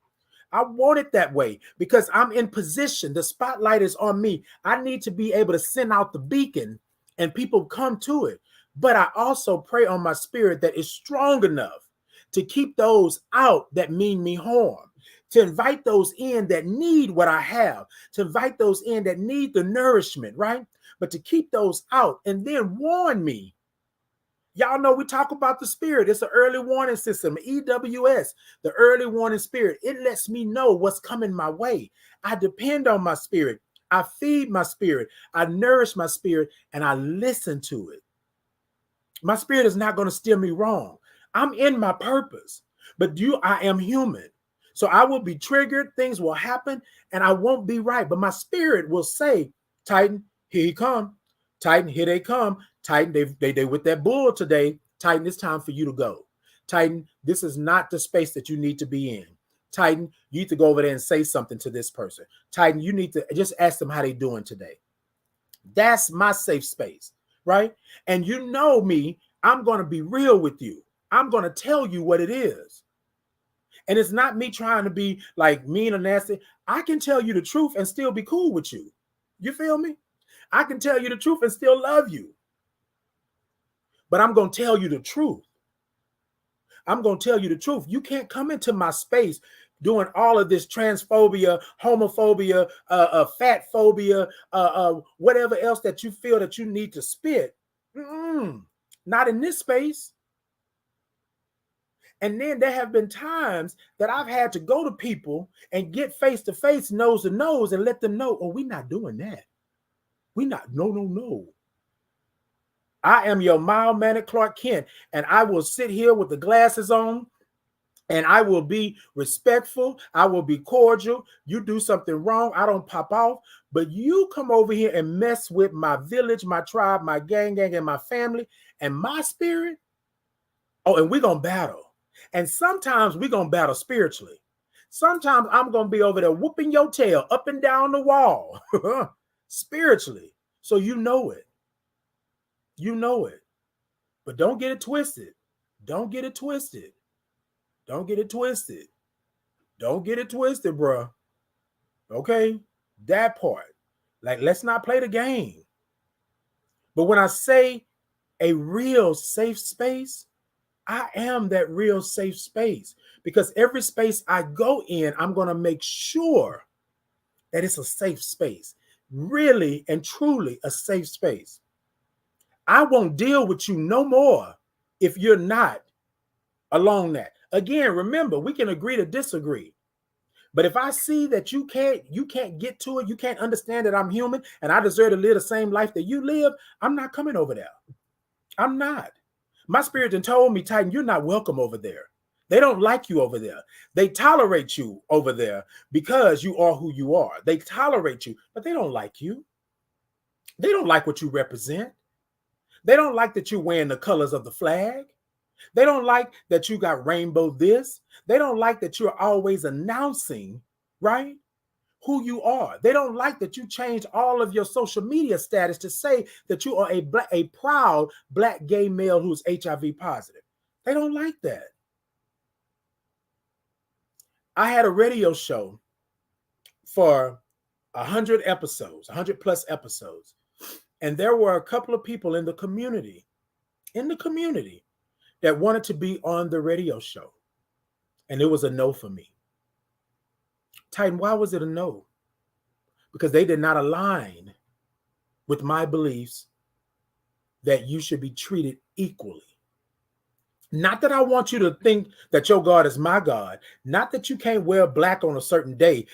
S1: I want it that way because I'm in position. The spotlight is on me. I need to be able to send out the beacon and people come to it. But I also pray on my spirit that is strong enough to keep those out that mean me harm, to invite those in that need what I have, to invite those in that need the nourishment, right? But to keep those out and then warn me. Y'all know we talk about the spirit. It's an early warning system, EWS, the early warning spirit. It lets me know what's coming my way. I depend on my spirit. I feed my spirit. I nourish my spirit, and I listen to it. My spirit is not going to steer me wrong. I'm in my purpose, but I am human. So I will be triggered. Things will happen, and I won't be right. But my spirit will say, Titan, here he come. Titan, here they come. Titan, they with that bull today. Titan, it's time for you to go. Titan, this is not the space that you need to be in. Titan, you need to go over there and say something to this person. Titan, you need to just ask them how they doing today. That's my safe space, right? And you know me, I'm going to be real with you. I'm going to tell you what it is. And it's not me trying to be like mean or nasty. I can tell you the truth and still be cool with you. You feel me? I can tell you the truth and still love you. But I'm going to tell you the truth. I'm going to tell you the truth. You can't come into my space doing all of this transphobia, homophobia, fat phobia, whatever else that you feel that you need to spit. Not in this space. And then there have been times that I've had to go to people and get face to face, nose to nose, and let them know, oh, we're not doing that. We're not, no. I am your mild-mannered Clark Kent, and I will sit here with the glasses on, and I will be respectful. I will be cordial. You do something wrong, I don't pop off. But you come over here and mess with my village, my tribe, my gang, and my family, and my spirit. Oh, and we're going to battle. And sometimes we're going to battle spiritually. Sometimes I'm going to be over there whooping your tail up and down the wall spiritually. So you know it. You know it. But don't get it twisted. Don't get it twisted. Don't get it twisted. Don't get it twisted, bro. Okay? That part. Like, let's not play the game. But when I say a real safe space, I am that real safe space because every space I go in, I'm going to make sure that it's a safe space, really and truly a safe space. I won't deal with you no more if you're not along that. Again, remember, we can agree to disagree. But if I see that you can't get to it, you can't understand that I'm human and I deserve to live the same life that you live, I'm not coming over there. I'm not. My spirit done told me, Titan, you're not welcome over there. They don't like you over there. They tolerate you over there because you are who you are. They tolerate you, but they don't like you. They don't like what you represent. They don't like that you're wearing the colors of the flag. They don't like that you got rainbow this. They don't like that you're always announcing, right, who you are. They don't like that you change all of your social media status to say that you are a proud Black gay male who's HIV positive. They don't like that. I had a radio show for 100 episodes, 100 plus episodes. And there were a couple of people in the community that wanted to be on the radio show. And it was a no for me. Titan, why was it a no? Because they did not align with my beliefs that you should be treated equally. Not that I want you to think that your God is my God. Not that you can't wear black on a certain day.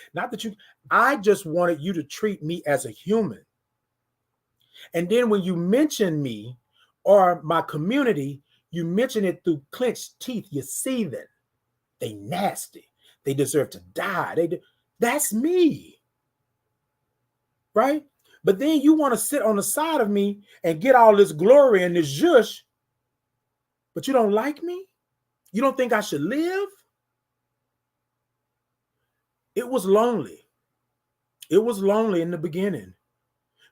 S1: I just wanted you to treat me as a human. And then when you mention me or my community, you mention it through clenched teeth. You see them. They nasty. They deserve to die. That's me. Right? But then you want to sit on the side of me and get all this glory and this zhush, but you don't like me? You don't think I should live? It was lonely. It was lonely in the beginning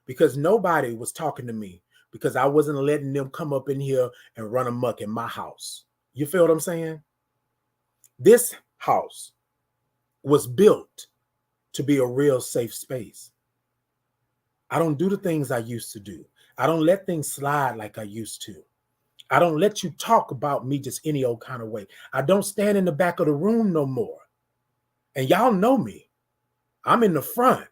S1: because nobody was talking to me because I wasn't letting them come up in here and run amok in my house. You feel what I'm saying? This house was built to be a real safe space. I don't do the things I used to do. I don't let things slide like I used to. I don't let you talk about me just any old kind of way. I don't stand in the back of the room no more. And y'all know me. I'm in the front.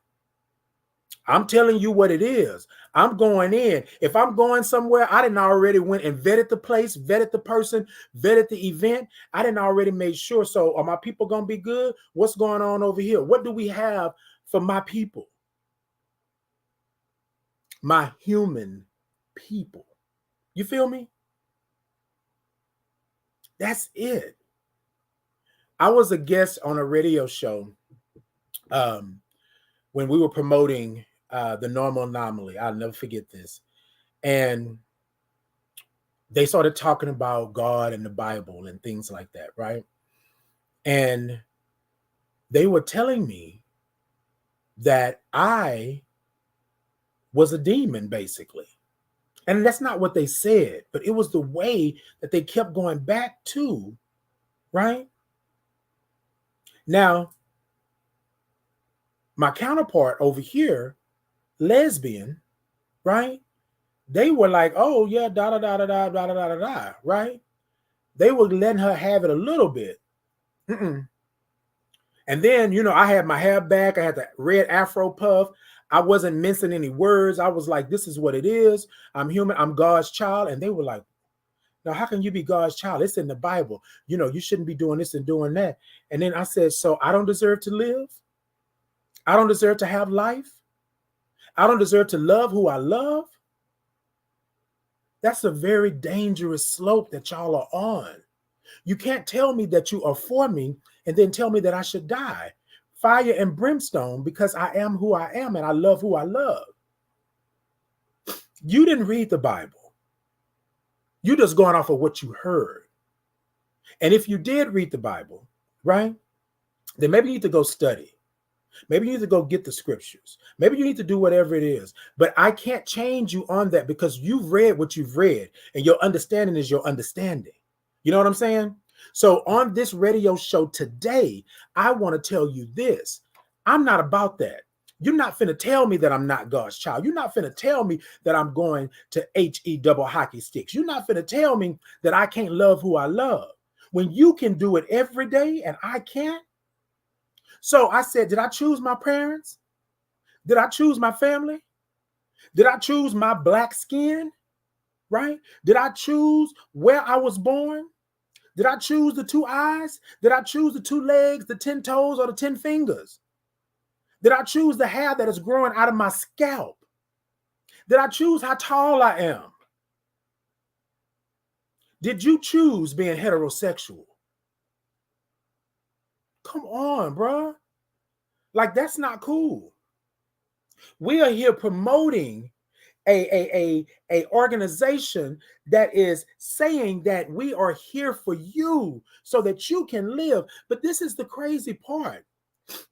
S1: I'm telling you what it is. I'm going in. If I'm going somewhere, I didn't already went and vetted the place, vetted the person, vetted the event. I didn't already made sure. So are my people going to be good? What's going on over here? What do we have for my people? My human people. You feel me? That's it. I was a guest on a radio show when we were promoting the Normal Anomaly. I'll never forget this. And they started talking about God and the Bible and things like that, right? And they were telling me that I was a demon, basically. And that's not what they said, but it was the way that they kept going back to, right? Now, my counterpart over here, lesbian, right? They were like, oh, yeah, da-da-da-da-da-da-da-da-da, right? They were letting her have it a little bit. And then, I had my hair back. I had the red afro puff. I wasn't mincing any words. I was like, this is what it is. I'm human. I'm God's child. And they were like, now, how can you be God's child? It's in the Bible. You shouldn't be doing this and doing that. And then I said, so I don't deserve to live? I don't deserve to have life? I don't deserve to love who I love? That's a very dangerous slope that y'all are on. You can't tell me that you are for me and then tell me that I should die. Fire and brimstone, because I am who I am and I love who I love. You didn't read the Bible. You just going off of what you heard. And if you did read the Bible, right, then maybe you need to go study. Maybe you need to go get the scriptures. Maybe you need to do whatever it is. But I can't change you on that because you've read what you've read and your understanding is your understanding. You know what I'm saying? So on this radio show today, I want to tell you this. I'm not about that. You're not finna tell me that I'm not God's child. You're not finna tell me that I'm going to HE double hockey sticks. You're not finna tell me that I can't love who I love. when you can do it every day and I can't? So I said, did I choose my parents? Did I choose my family? Did I choose my black skin? Right? Did I choose where I was born? Did I choose the 2 eyes? Did I choose the 2 legs, the 10 toes, or the 10 fingers? Did I choose the hair that is growing out of my scalp? Did I choose how tall I am? Did you choose being heterosexual? Come on, bro. Like, that's not cool. We are here promoting a organization that is saying that we are here for you so that you can live. But this is the crazy part.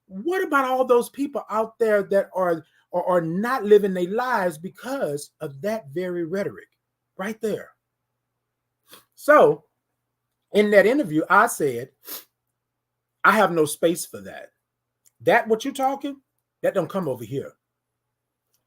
S1: What about all those people out there that are not living their lives because of that very rhetoric right there? So in that interview, I said, I have no space for that. That what you're talking, that don't come over here.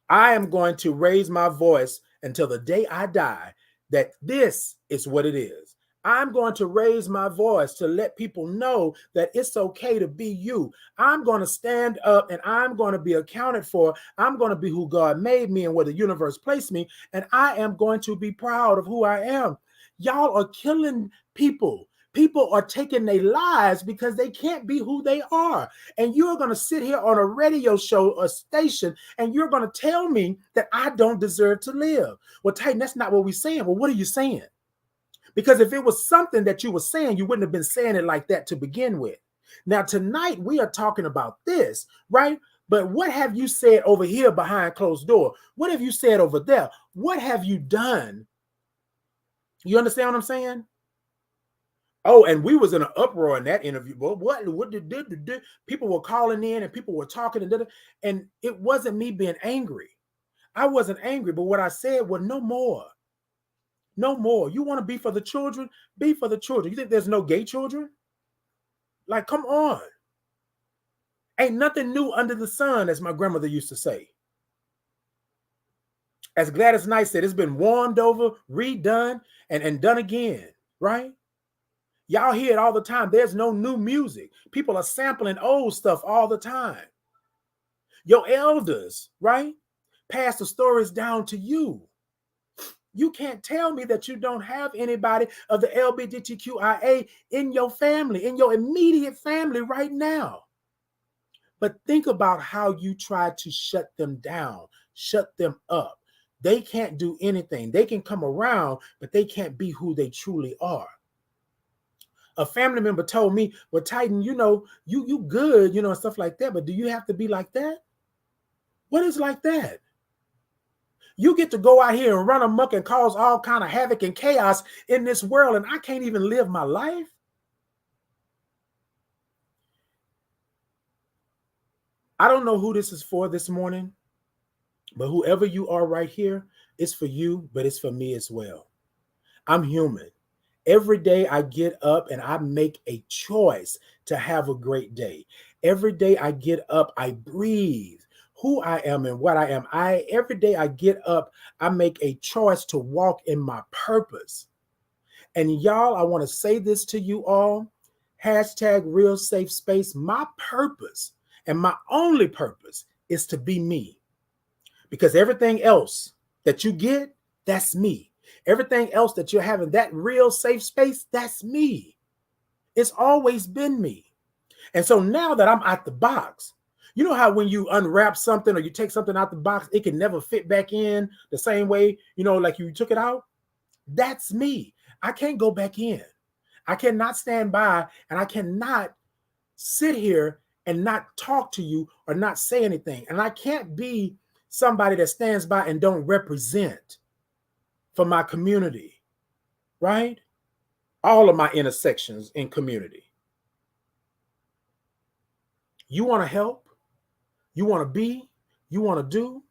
S1: I am going to raise my voice until the day I die that this is what it is. I'm going to raise my voice to let people know that it's okay to be you. I'm going to stand up and I'm going to be accounted for. I'm going to be who God made me and where the universe placed me. And I am going to be proud of who I am. Y'all are killing people. People are taking their lives because they can't be who they are. And you're going to sit here on a radio show or station and you're going to tell me that I don't deserve to live. Well, Titan, that's not what we're saying. Well, what are you saying? Because if it was something that you were saying, you wouldn't have been saying it like that to begin with. Now, tonight we are talking about this, right? But what have you said over here behind closed door? What have you said over there? What have you done? You understand what I'm saying? Oh, and we was in an uproar in that interview. But what did people were calling in and people were talking and it wasn't me being angry. I wasn't angry, but what I said was no more. No more. You want to be for the children? Be for the children. You think there's no gay children? Like, come on. Ain't nothing new under the sun, as my grandmother used to say. As Gladys Knight said, it's been warmed over, redone, and done again, right? Y'all hear it all the time. There's no new music. People are sampling old stuff all the time. Your elders, right, pass the stories down to you. You can't tell me that you don't have anybody of the LGBTQIA in your family, in your immediate family right now. But think about how you try to shut them down, shut them up. They can't do anything. They can come around, but they can't be who they truly are. A family member told me, well, Titan, you good, and stuff like that, but do you have to be like that? What is like that? You get to go out here and run amok and cause all kind of havoc and chaos in this world, and I can't even live my life? I don't know who this is for this morning, but whoever you are right here, it's for you, but it's for me as well. I'm human. Every day I get up and I make a choice to have a great day. Every day I get up, I breathe who I am and what I am. Every day I get up, I make a choice to walk in my purpose. And y'all, I want to say this to you all. Hashtag real safe space. My purpose and my only purpose is to be me. Because everything else that you get, that's me. Everything else that you're having, that real safe space, that's me. It's always been me. And so now that I'm out the box, you know how when you unwrap something or you take something out the box, it can never fit back in the same way, like you took it out? That's me. I can't go back in. I cannot stand by and I cannot sit here and not talk to you or not say anything. And I can't be somebody that stands by and don't represent for my community, right? All of my intersections in community. You want to help? You want to be? You want to do?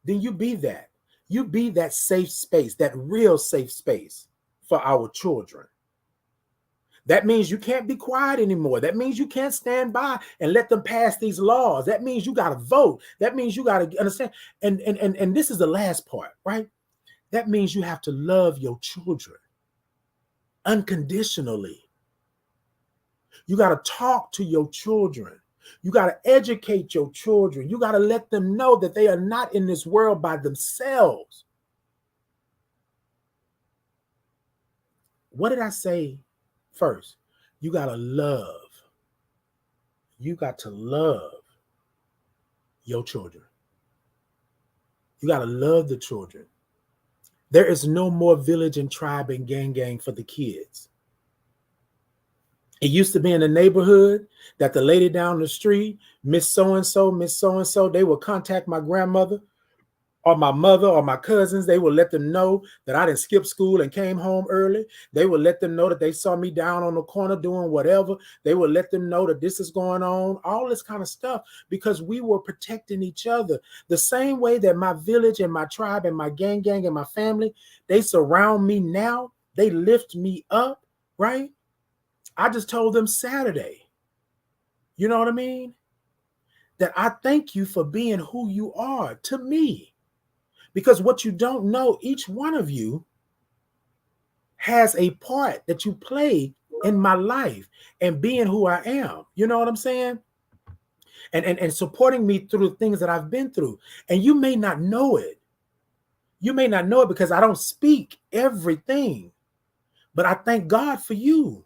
S1: Then you be that. You be that safe space, that real safe space for our children. That means you can't be quiet anymore. That means you can't stand by and let them pass these laws. That means you got to vote. That means you got to understand. And this is the last part, right? That means you have to love your children. unconditionally. You got to talk to your children. You got to educate your children. You got to let them know that they are not in this world by themselves. What did I say first? You got to love. You got to love your children. You got to love the children. There is no more village and tribe and gang for the kids. It used to be in the neighborhood that the lady down the street, Miss So-and-so, they would contact my grandmother or my mother or my cousins. They would let them know that I didn't skip school and came home early. They would let them know that they saw me down on the corner doing whatever. They would let them know that this is going on, all this kind of stuff, because we were protecting each other. The same way that my village and my tribe and my gang and my family, they surround me now. They lift me up, right? I just told them Saturday, you know what I mean? That I thank you for being who you are to me. Because what you don't know, each one of you has a part that you play in my life and being who I am. You know what I'm saying? And supporting me through the things that I've been through. And you may not know it. You may not know it because I don't speak everything. But I thank God for you.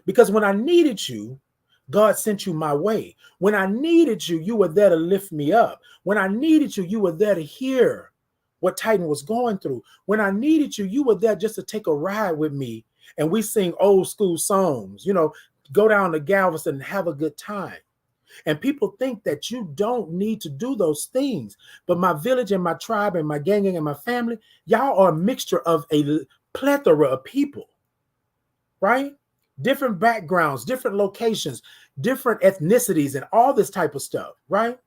S1: Because when I needed you, God sent you my way. When I needed you, you were there to lift me up. When I needed you, you were there to hear what Titan was going through. When I needed you, you were there just to take a ride with me. And we sing old school songs, you know, go down to Galveston and have a good time. And people think that you don't need to do those things. But my village and my tribe and my gang and my family, y'all are a mixture of a plethora of people, right? Different backgrounds, different locations, different ethnicities, and all this type of stuff, right?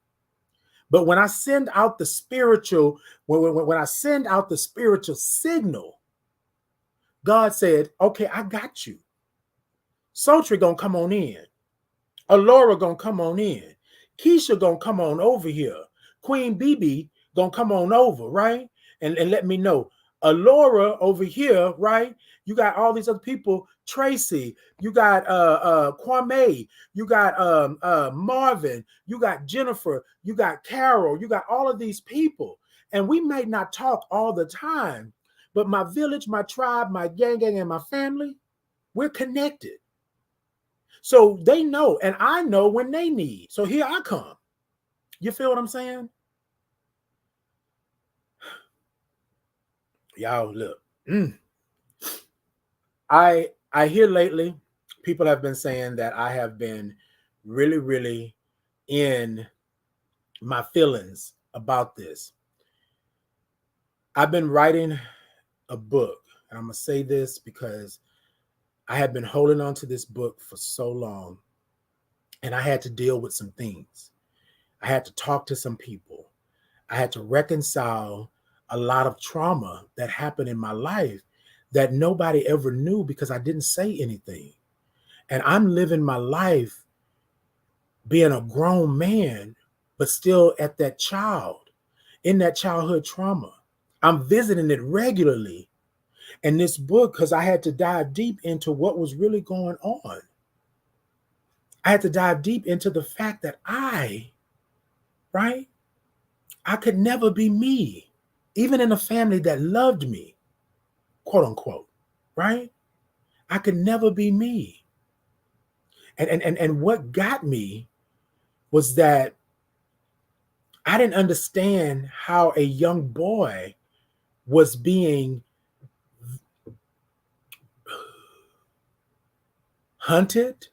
S1: But when I send out the spiritual, when I send out the spiritual signal, God said, okay, I got you. Sultry gonna come on in. Alora gonna come on in. Keisha gonna come on over here. Queen BB gonna come on over, right? And let me know. Alora over here, right? You got all these other people. Tracy, you got Kwame, you got Marvin, you got Jennifer, you got Carol, you got all of these people. And we may not talk all the time, but my village, my tribe, my gang, and my family, we're connected. So they know, and I know when they need. So here I come. You feel what I'm saying? Y'all look. I hear lately people have been saying that I have been really, really in my feelings about this. I've been writing a book, and I'm going to say this because I have been holding on to this book for so long, and I had to deal with some things. I had to talk to some people. I had to reconcile a lot of trauma that happened in my life that nobody ever knew because I didn't say anything. And I'm living my life being a grown man, but still at that child, in that childhood trauma. I'm visiting it regularly in this book because I had to dive deep into what was really going on. I had to dive deep into the fact that I could never be me, even in a family that loved me, quote unquote, right? I could never be me. And what got me was that I didn't understand how a young boy was being hunted,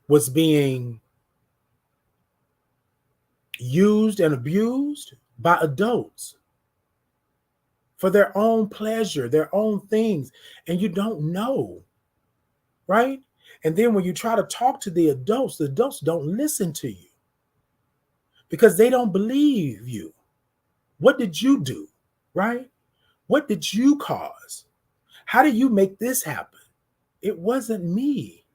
S1: was being used and abused by adults for their own pleasure, their own things, and you don't know, right? And then when you try to talk to the adults don't listen to you because they don't believe you. What did you do, right? What did you cause? How did you make this happen? It wasn't me.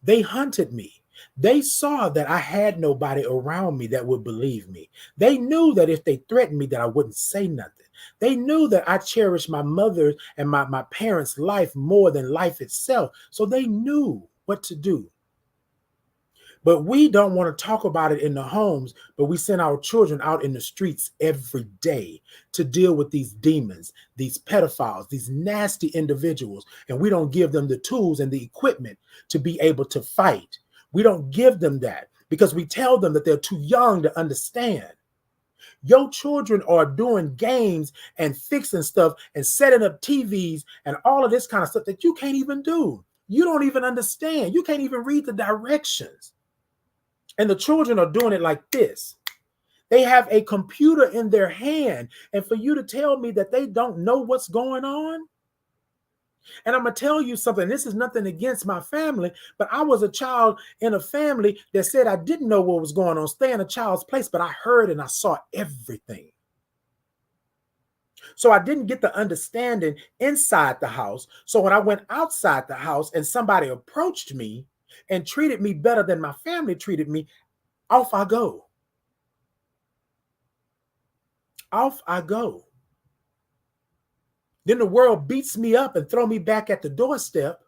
S1: They hunted me. They saw that I had nobody around me that would believe me. They knew that if they threatened me that I wouldn't say nothing. They knew that I cherished my mother and my parents' life more than life itself. So they knew what to do. But we don't want to talk about it in the homes, but we send our children out in the streets every day to deal with these demons, these pedophiles, these nasty individuals, and we don't give them the tools and the equipment to be able to fight. We don't give them that because we tell them that they're too young to understand. Your children are doing games and fixing stuff and setting up TVs and all of this kind of stuff that you can't even do. You don't even understand. You can't even read the directions. And the children are doing it like this. They have a computer in their hand. And for you to tell me that they don't know what's going on? And I'm going to tell you something. This is nothing against my family, but I was a child in a family that said I didn't know what was going on. Stay in a child's place, but I heard and I saw everything. So I didn't get the understanding inside the house. So when I went outside the house and somebody approached me and treated me better than my family treated me, off I go. Off I go. Then the world beats me up and throw me back at the doorstep.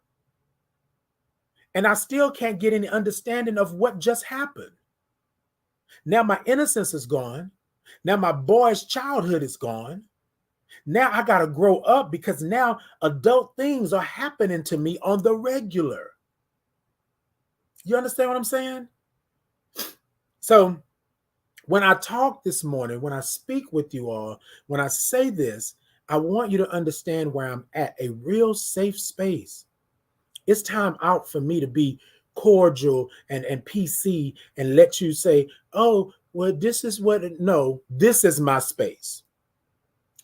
S1: And I still can't get any understanding of what just happened. Now my innocence is gone. Now my boy's childhood is gone. Now I got to grow up because now adult things are happening to me on the regular. You understand what I'm saying? So when I talk this morning, when I speak with you all, when I say this, I want you to understand where I'm at, a real safe space. It's time out for me to be cordial and PC and let you say, oh, well, this is what, no, this is my space.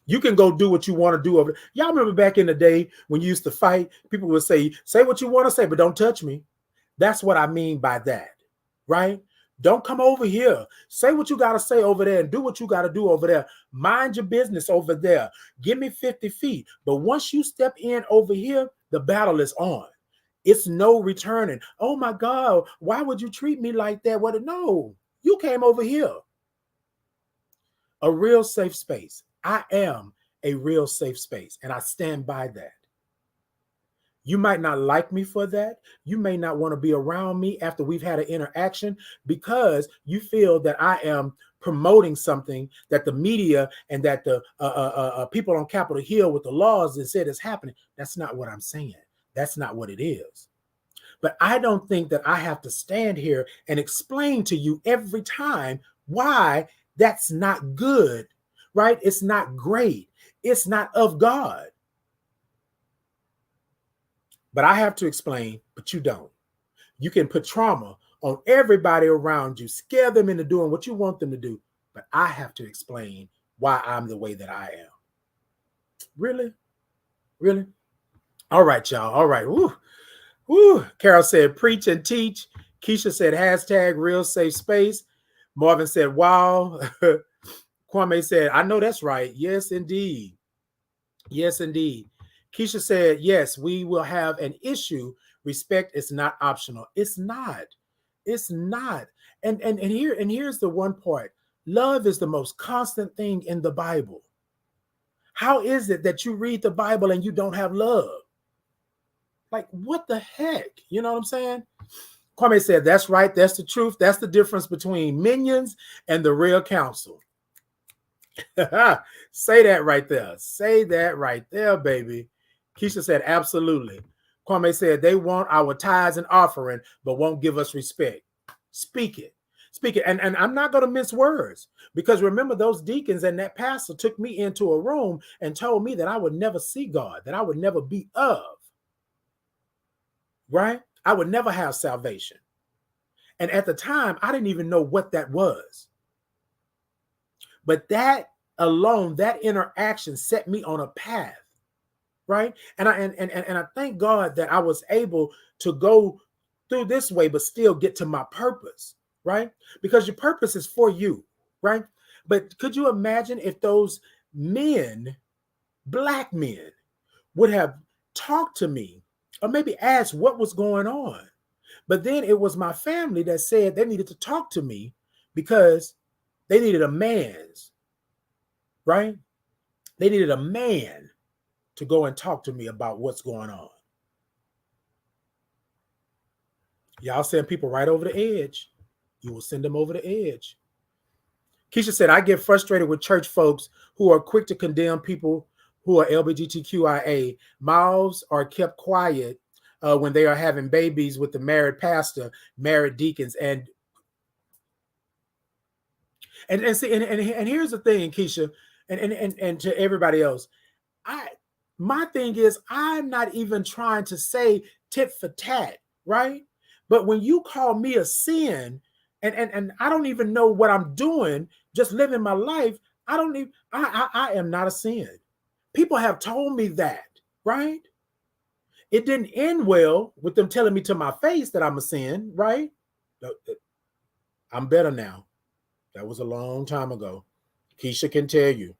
S1: You can go do what you want to do over. Y'all remember back in the day when you used to fight, people would say what you want to say, but don't touch me. That's what I mean by that, right? Don't come over here. Say what you got to say over there and do what you got to do over there. Mind your business over there. Give me 50 feet. But once you step in over here, the battle is on. It's no returning. Oh my God, why would you treat me like that? What? No, you came over here. A real safe space. I am a real safe space, and I stand by that. You might not like me for that. You may not want to be around me after we've had an interaction because you feel that I am promoting something that the media and that the people on Capitol Hill with the laws that said is happening. That's not what I'm saying. That's not what it is. But I don't think that I have to stand here and explain to you every time why that's not good, right? It's not great. It's not of God. But I have to explain, but you don't. You can put trauma on everybody around you, scare them into doing what you want them to do. But I have to explain why I'm the way that I am. Really? Really? All right, y'all. All right. Woo. Woo. Carol said, preach and teach. Keisha said, hashtag real safe space. Marvin said, wow. Kwame said, I know that's right. Yes, indeed. Yes, indeed. Keisha said, yes, we will have an issue. Respect is not optional. It's not. It's not. And here's the one part. Love is the most constant thing in the Bible. How is it that you read the Bible and you don't have love? Like, what the heck? You know what I'm saying? Kwame said, that's right. That's the truth. That's the difference between minions and the real council. Say that right there. Say that right there, baby. Keisha said, absolutely. Kwame said, they want our tithes and offering, but won't give us respect. Speak it. Speak it. And I'm not going to mince words because remember, those deacons and that pastor took me into a room and told me that I would never see God, that I would never be of. Right? I would never have salvation. And at the time, I didn't even know what that was. But that alone, that interaction set me on a path. Right. And I thank God that I was able to go through this way, but still get to my purpose. Right. Because your purpose is for you. Right. But could you imagine if those men, black men, would have talked to me or maybe asked what was going on? But then it was my family that said they needed to talk to me because they needed a man's, right? They needed a man to go and talk to me about what's going on. Y'all send people right over the edge. You will send them over the edge. Keisha said, I get frustrated with church folks who are quick to condemn people who are LGBTQIA. Mouths are kept quiet when they are having babies with the married pastor, married deacons, and see, and here's the thing, Keisha, and to everybody else, my thing is, I'm not even trying to say tit for tat, right? But when you call me a sin, and I don't even know what I'm doing, just living my life, I am not a sin. People have told me that, right? It didn't end well with them telling me to my face that I'm a sin, right? I'm better now. That was a long time ago. Keisha can tell you,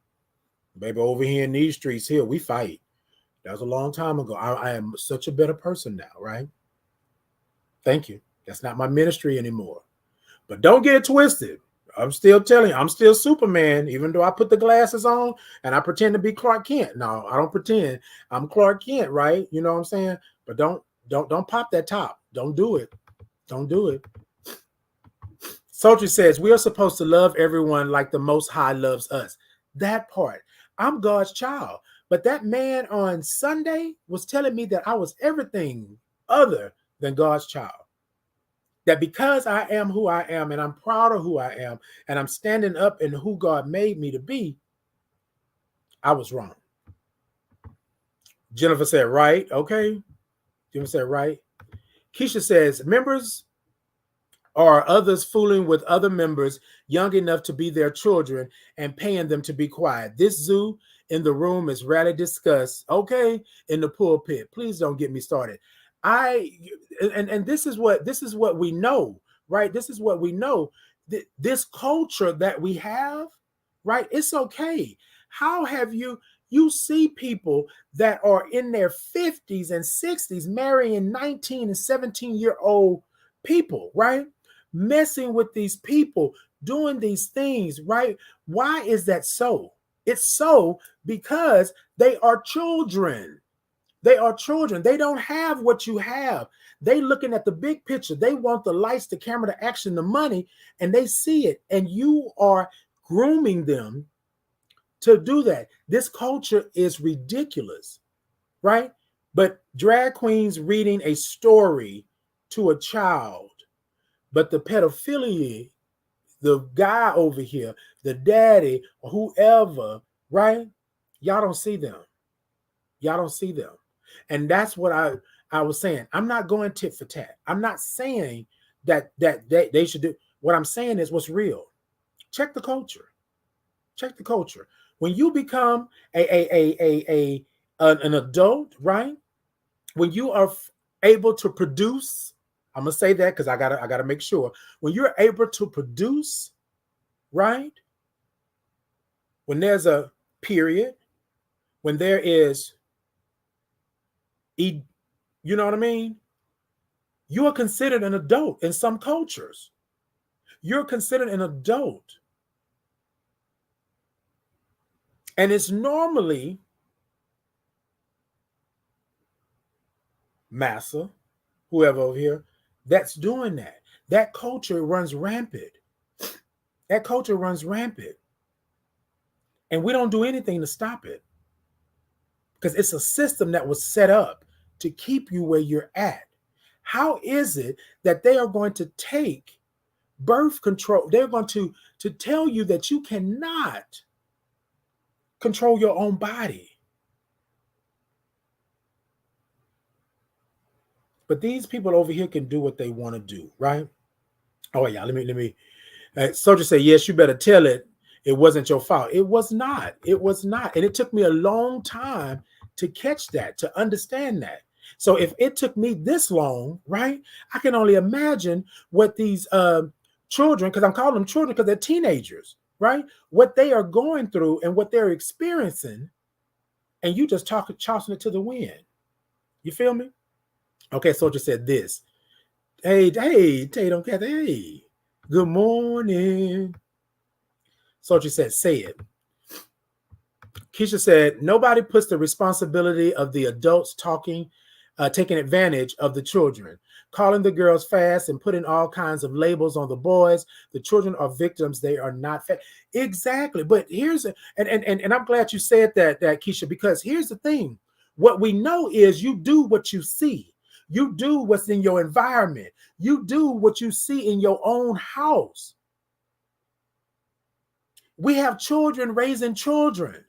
S1: baby, over here in these streets here, we fight. That was a long time ago. I am such a better person now, right? Thank you. That's not my ministry anymore. But don't get it twisted. I'm still telling you, I'm still Superman, even though I put the glasses on and I pretend to be Clark Kent. No, I don't pretend. I'm Clark Kent, right? You know what I'm saying? But don't pop that top. Don't do it. Don't do it. Soldier says, we are supposed to love everyone like the Most High loves us. That part. I'm God's child. But that man on Sunday was telling me that I was everything other than God's child. That because I am who I am and I'm proud of who I am and I'm standing up in who God made me to be, I was wrong. Jennifer said, right. Okay. Jennifer said, right. Keisha says, members or others fooling with other members young enough to be their children and paying them to be quiet. This zoo in the room is rarely discussed, okay, in the pulpit. Please don't get me started. This is what we know, right? This is what we know. This culture that we have, right? It's okay. How have you see people that are in their 50s and 60s marrying 19 and 17-year-old people, right? Messing with these people, doing these things, right? Why is that so? It's so because they are children. They are children. They don't have what you have. They looking at the big picture. They want the lights, the camera, the action, the money, and they see it. And you are grooming them to do that. This culture is ridiculous, right? But drag queens reading a story to a child, but the pedophilia, the guy over here, the daddy, or whoever, right? Y'all don't see them. Y'all don't see them. And that's what I was saying. I'm not going tit for tat. I'm not saying that they should do. What I'm saying is what's real. Check the culture. Check the culture. When you become an adult, right? When you are able to produce, I'm gonna say that because I gotta make sure. When you're able to produce, right? When there's a period, when there is, you know what I mean? You are considered an adult in some cultures. You're considered an adult. And it's normally massa, whoever over here, that's doing that. That culture runs rampant. That culture runs rampant. And we don't do anything to stop it. Because it's a system that was set up to keep you where you're at. How is it that they are going to take birth control? They're going to tell you that you cannot control your own body. But these people over here can do what they want to do, right? Oh yeah, let me. Soldier say, yes, you better tell it. It wasn't your fault. It was not. It was not. And it took me a long time to catch that, to understand that. So if it took me this long, right, I can only imagine what these children, because I'm calling them children because they're teenagers, right, what they are going through and what they're experiencing, and you just tossing it to the wind. You feel me? Okay, Soldier said this. Hey, Tatum, Kathy, hey. Good morning. Sochi said, say it. Keisha said, nobody puts the responsibility of the adults taking advantage of the children, calling the girls fast and putting all kinds of labels on the boys. The children are victims. They are not fat. Exactly. But and I'm glad you said that, Keisha, because here's the thing. What we know is you do what you see. You do what's in your environment. You do what you see in your own house. We have children raising children.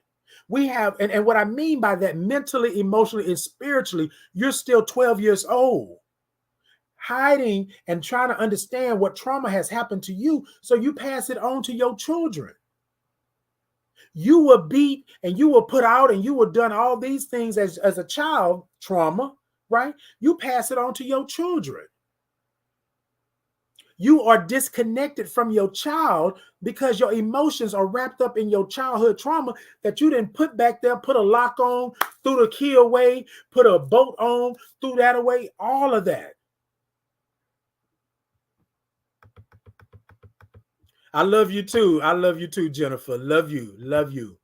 S1: We have, and what I mean by that, mentally, emotionally, and spiritually, you're still 12 years old, hiding and trying to understand what trauma has happened to you. So you pass it on to your children. You were beat and you were put out and you were done all these things as a child, trauma, right? You pass it on to your children. You are disconnected from your child because your emotions are wrapped up in your childhood trauma that you didn't put back there, put a lock on, threw the key away, put a bolt on, threw that away, all of that. I love you too. I love you too, Jennifer. Love you. Love you.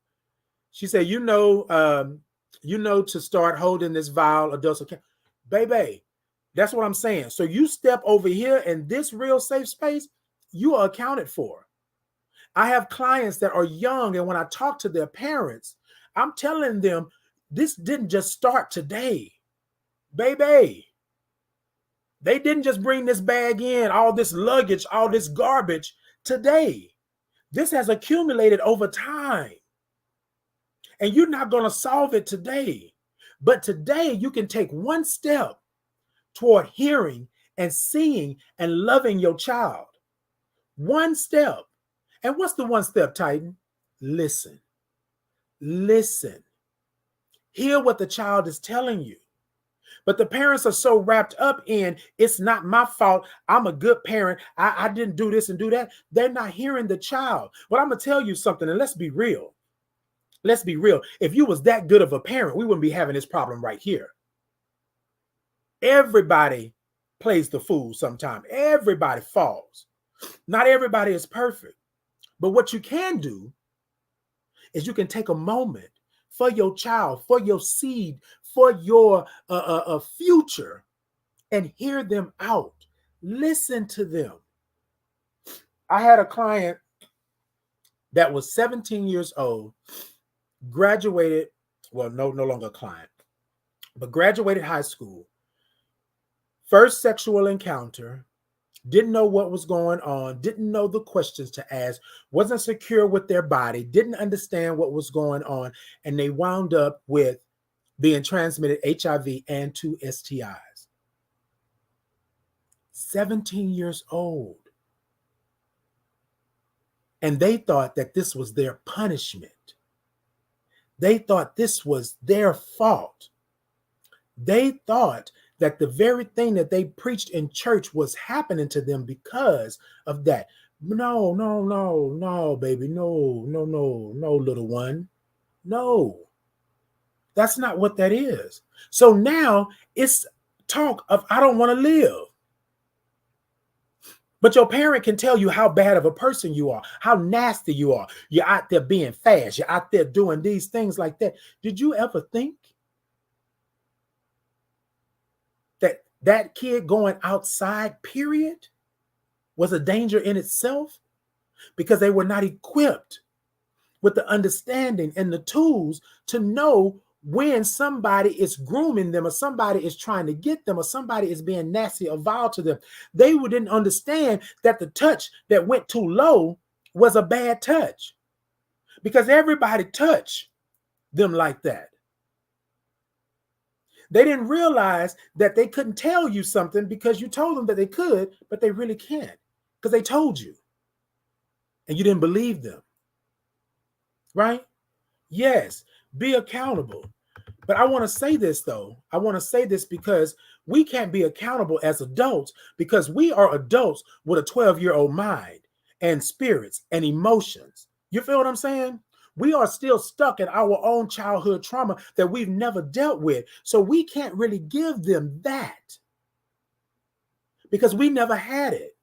S1: She said, to start holding this vial adults account. Baby, that's what I'm saying. So you step over here in this real safe space, you are accounted for. I have clients that are young, and when I talk to their parents, I'm telling them this didn't just start today, baby. They didn't just bring this bag in, all this luggage, all this garbage today. This has accumulated over time, and you're not going to solve it today. But today, you can take one step toward hearing and seeing and loving your child. One step. And what's the one step, Titan? Listen. Listen. Hear what the child is telling you. But the parents are so wrapped up in, it's not my fault. I'm a good parent. I didn't do this and do that. They're not hearing the child. But I'm going to tell you something, and let's be real. Let's be real. If you was that good of a parent, we wouldn't be having this problem right here. Everybody plays the fool sometime. Everybody falls. Not everybody is perfect. But what you can do is you can take a moment for your child, for your seed, for your future, and hear them out. Listen to them. I had a client that was 17 years old, graduated, well, no longer a client, but graduated high school. First sexual encounter, didn't know what was going on, didn't know the questions to ask, wasn't secure with their body, didn't understand what was going on, and they wound up with being transmitted HIV and 2 STIs. 17 years old. And they thought that this was their punishment. They thought this was their fault. They thought that the very thing that they preached in church was happening to them because of that. No, baby. No, little one. No. That's not what that is. So now it's talk of, I don't want to live. But your parent can tell you how bad of a person you are, how nasty you are. You're out there being fast. You're out there doing these things like that. Did you ever think that that kid going outside, period, was a danger in itself? Because they were not equipped with the understanding and the tools to know when somebody is grooming them or somebody is trying to get them or somebody is being nasty or vile to them. They didn't understand that the touch that went too low was a bad touch because everybody touched them like that. They didn't realize that they couldn't tell you something because you told them that they could, but they really can't because they told you and you didn't believe them. Right? Yes, be accountable. But I want to say this, though. I want to say this because we can't be accountable as adults because we are adults with a 12-year-old mind and spirits and emotions. You feel what I'm saying? We are still stuck in our own childhood trauma that we've never dealt with. So we can't really give them that. because we never had it.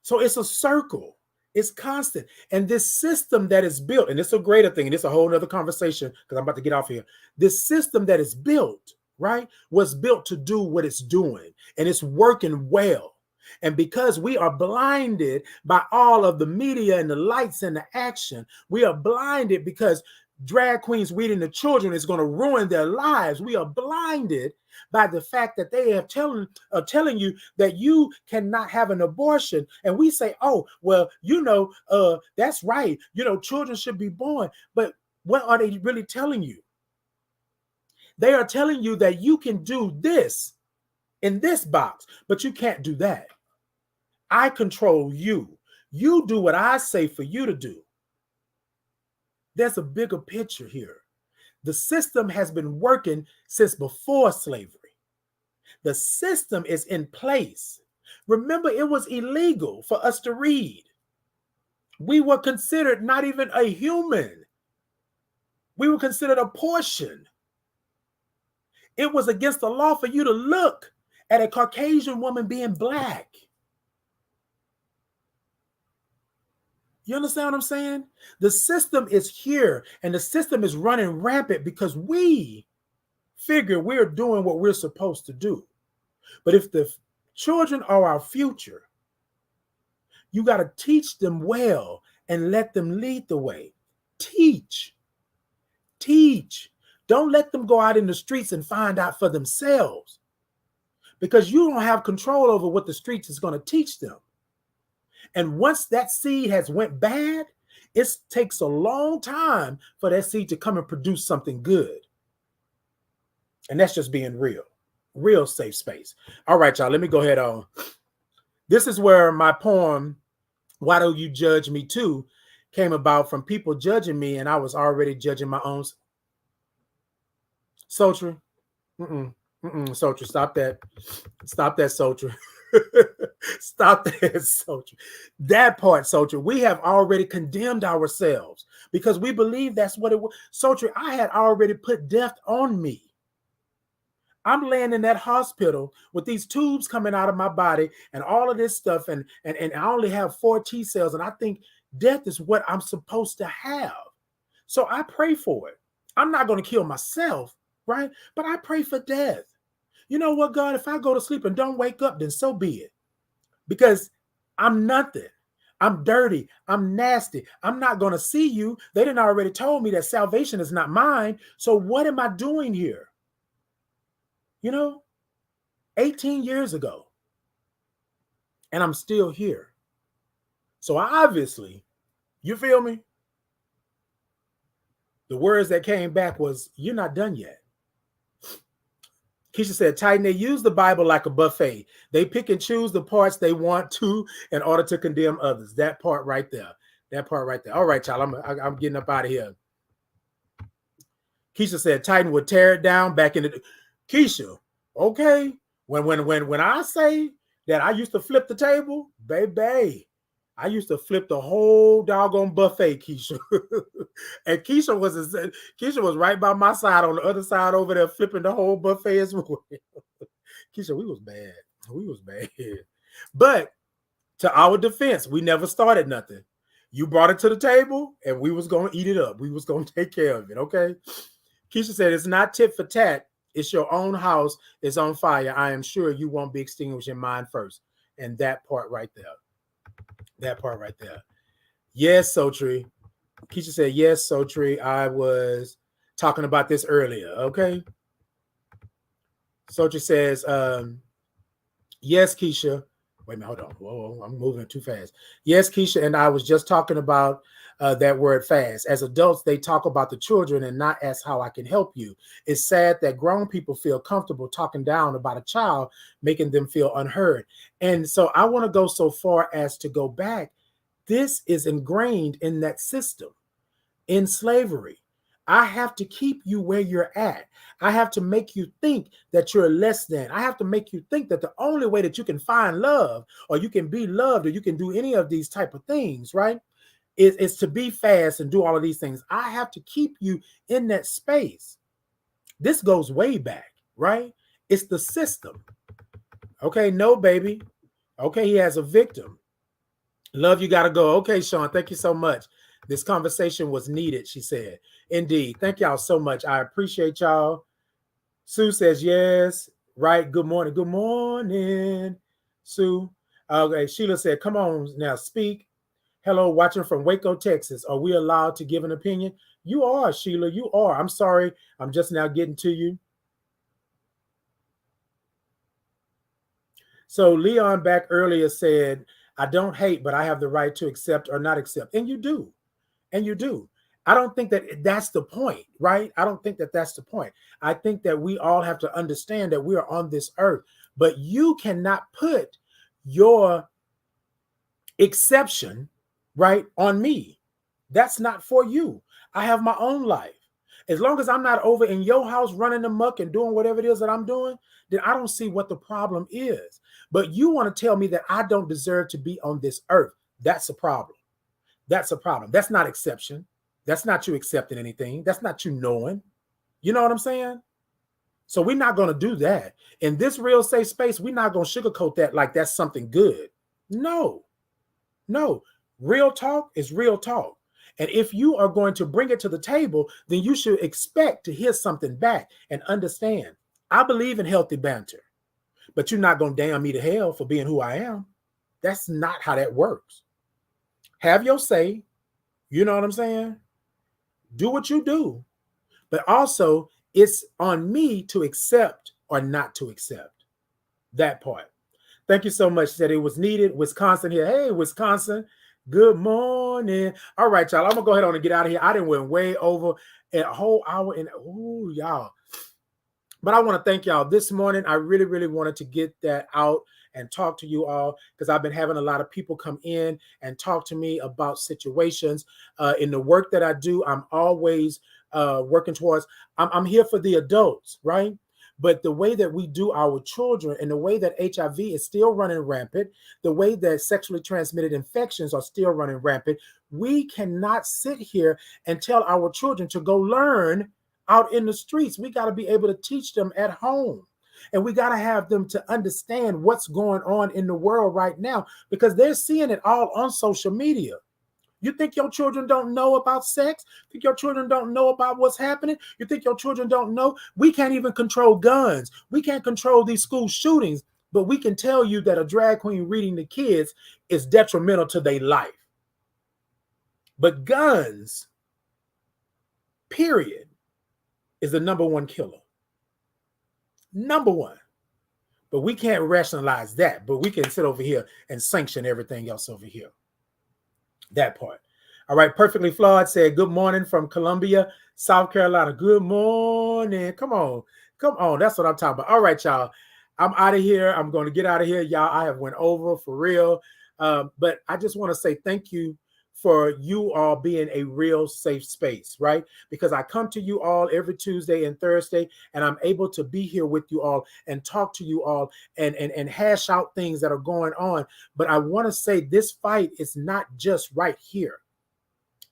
S1: So it's a circle. It's constant. And this system that is built, and it's a greater thing, and it's a whole nother conversation because I'm about to get off here. This system that is built, right, was built to do what it's doing, and it's working well. And because we are blinded by all of the media and the lights and the action, we are blinded because drag queens reading the children is going to ruin their lives. We are blinded by the fact that they are telling you that you cannot have an abortion. And we say, oh, well, that's right. Children should be born. But what are they really telling you? They are telling you that you can do this in this box, but you can't do that. I control you. You do what I say for you to do. There's a bigger picture here. The system has been working since before slavery. The system is in place. Remember, it was illegal for us to read. We were considered not even a human. We were considered a portion. It was against the law for you to look at a Caucasian woman being black. You understand what I'm saying? The system is here, and the system is running rampant because we figure we're doing what we're supposed to do. But if the children are our future, you got to teach them well and let them lead the way. Teach. Don't let them go out in the streets and find out for themselves, because you don't have control over what the streets is going to teach them. And once that seed has went bad, it takes a long time for that seed to come and produce something good. And that's just being real safe space. All right, y'all, let me go ahead on. This is where my poem, Why Do You Judge Me Too, came about, from people judging me, and I was already judging my own. Sultry. Sultry, stop that. Stop that, Sultry. Stop that, Sultry. That part, Sultry. We have already condemned ourselves because we believe that's what it was. Sultry, I had already put death on me. I'm laying in that hospital with these tubes coming out of my body and all of this stuff, and I only have 4 T cells, and I think death is what I'm supposed to have. So I pray for it. I'm not going to kill myself, right? But I pray for death. You know what, God, if I go to sleep and don't wake up, then so be it. Because I'm nothing. I'm dirty. I'm nasty. I'm not going to see you. They didn't already told me that salvation is not mine. So what am I doing here? 18 years ago. And I'm still here. So obviously, you feel me? The words that came back was, you're not done yet. Keisha said, Titan, they use the Bible like a buffet. They pick and choose the parts they want to in order to condemn others. That part right there. All right, y'all, I'm getting up out of here. Keisha said, Titan would tear it down back in the... Keisha, okay. When I say that I used to flip the table, baby, I used to flip the whole doggone buffet, Keisha. And Keisha was right by my side on the other side over there flipping the whole buffet as well. Keisha, we was bad. But to our defense, we never started nothing. You brought it to the table and we was going to eat it up. We was going to take care of it, okay? Keisha said, it's not tit for tat. It's your own house is on fire. I am sure you won't be extinguishing mine first. And that part right there. Yes, Sultry. Keisha said, yes, Sultry. I was talking about this earlier. Okay. Sultry says, yes, Keisha. Wait a minute, hold on. Whoa, I'm moving too fast. Yes, Keisha, and I was just talking about that word fast. As adults, they talk about the children and not ask how I can help you. It's sad that grown people feel comfortable talking down about a child, making them feel unheard. And so I want to go so far as to go back. This is ingrained in that system, in slavery. I have to keep you where you're at. I have to make you think that you're less than. I have to make you think that the only way that you can find love, or you can be loved, or you can do any of these type of things, right, is to be fast and do all of these things. I have to keep you in that space. This goes way back, right? It's the system. Okay, no, baby. Okay, he has a victim. Love, you got to go. Okay, Sean, thank you so much. This conversation was needed, she said. Indeed. Thank y'all so much. I appreciate y'all. Sue says yes. Right. Good morning. Good morning, Sue. Okay. Sheila said, come on now, speak. Hello, watching from Waco, Texas. Are we allowed to give an opinion? You are, Sheila. You are. I'm sorry. I'm just now getting to you. So Leon back earlier said, I don't hate, but I have the right to accept or not accept. And you do. And you do. I don't think that that's the point, right? I don't think that that's the point. I think that we all have to understand that we are on this earth, but you cannot put your exception, right, on me. That's not for you. I have my own life. As long as I'm not over in your house running amok and doing whatever it is that I'm doing, then I don't see what the problem is. But you want to tell me that I don't deserve to be on this earth. That's a problem. That's a problem. That's not exception. That's not you accepting anything. That's not you knowing. You know what I'm saying? So we're not going to do that. In this real safe space, we're not going to sugarcoat that like that's something good. No, no. Real talk is real talk. And if you are going to bring it to the table, then you should expect to hear something back and understand. I believe in healthy banter, but you're not going to damn me to hell for being who I am. That's not how that works. Have your say. You know what I'm saying? Do what you do. But also, it's on me to accept or not to accept that part. Thank you so much. Said it was needed. Wisconsin here. Hey, Wisconsin. Good morning. All right, y'all. I'm gonna go ahead on and get out of here. I didn't went way over a whole hour and ooh, y'all. But I want to thank y'all this morning. I really, really wanted to get that out and talk to you all because I've been having a lot of people come in and talk to me about situations in the work that I do. I'm always working towards. I'm here for the adults, right? But the way that we do our children and the way that HIV is still running rampant, the way that sexually transmitted infections are still running rampant, we cannot sit here and tell our children to go learn out in the streets. We got to be able to teach them at home. And we got to have them to understand what's going on in the world right now because they're seeing it all on social media. You think your children don't know about sex? Think your children don't know about what's happening? You think your children don't know? We can't even control guns. We can't control these school shootings, but we can tell you that a drag queen reading to kids is detrimental to their life. But guns, period, is the number one killer. Number one. But we can't rationalize that. But we can sit over here and sanction everything else over here. That part. All right. Perfectly Flawed said, good morning from Columbia, South Carolina. Good morning. Come on. Come on. That's what I'm talking about. All right, y'all. I'm out of here. I'm going to get out of here. Y'all, I have went over for real. But I just want to say thank you for you all being a real safe space, right? Because I come to you all every Tuesday and Thursday, and I'm able to be here with you all and talk to you all and hash out things that are going on. But I want to say this fight is not just right here.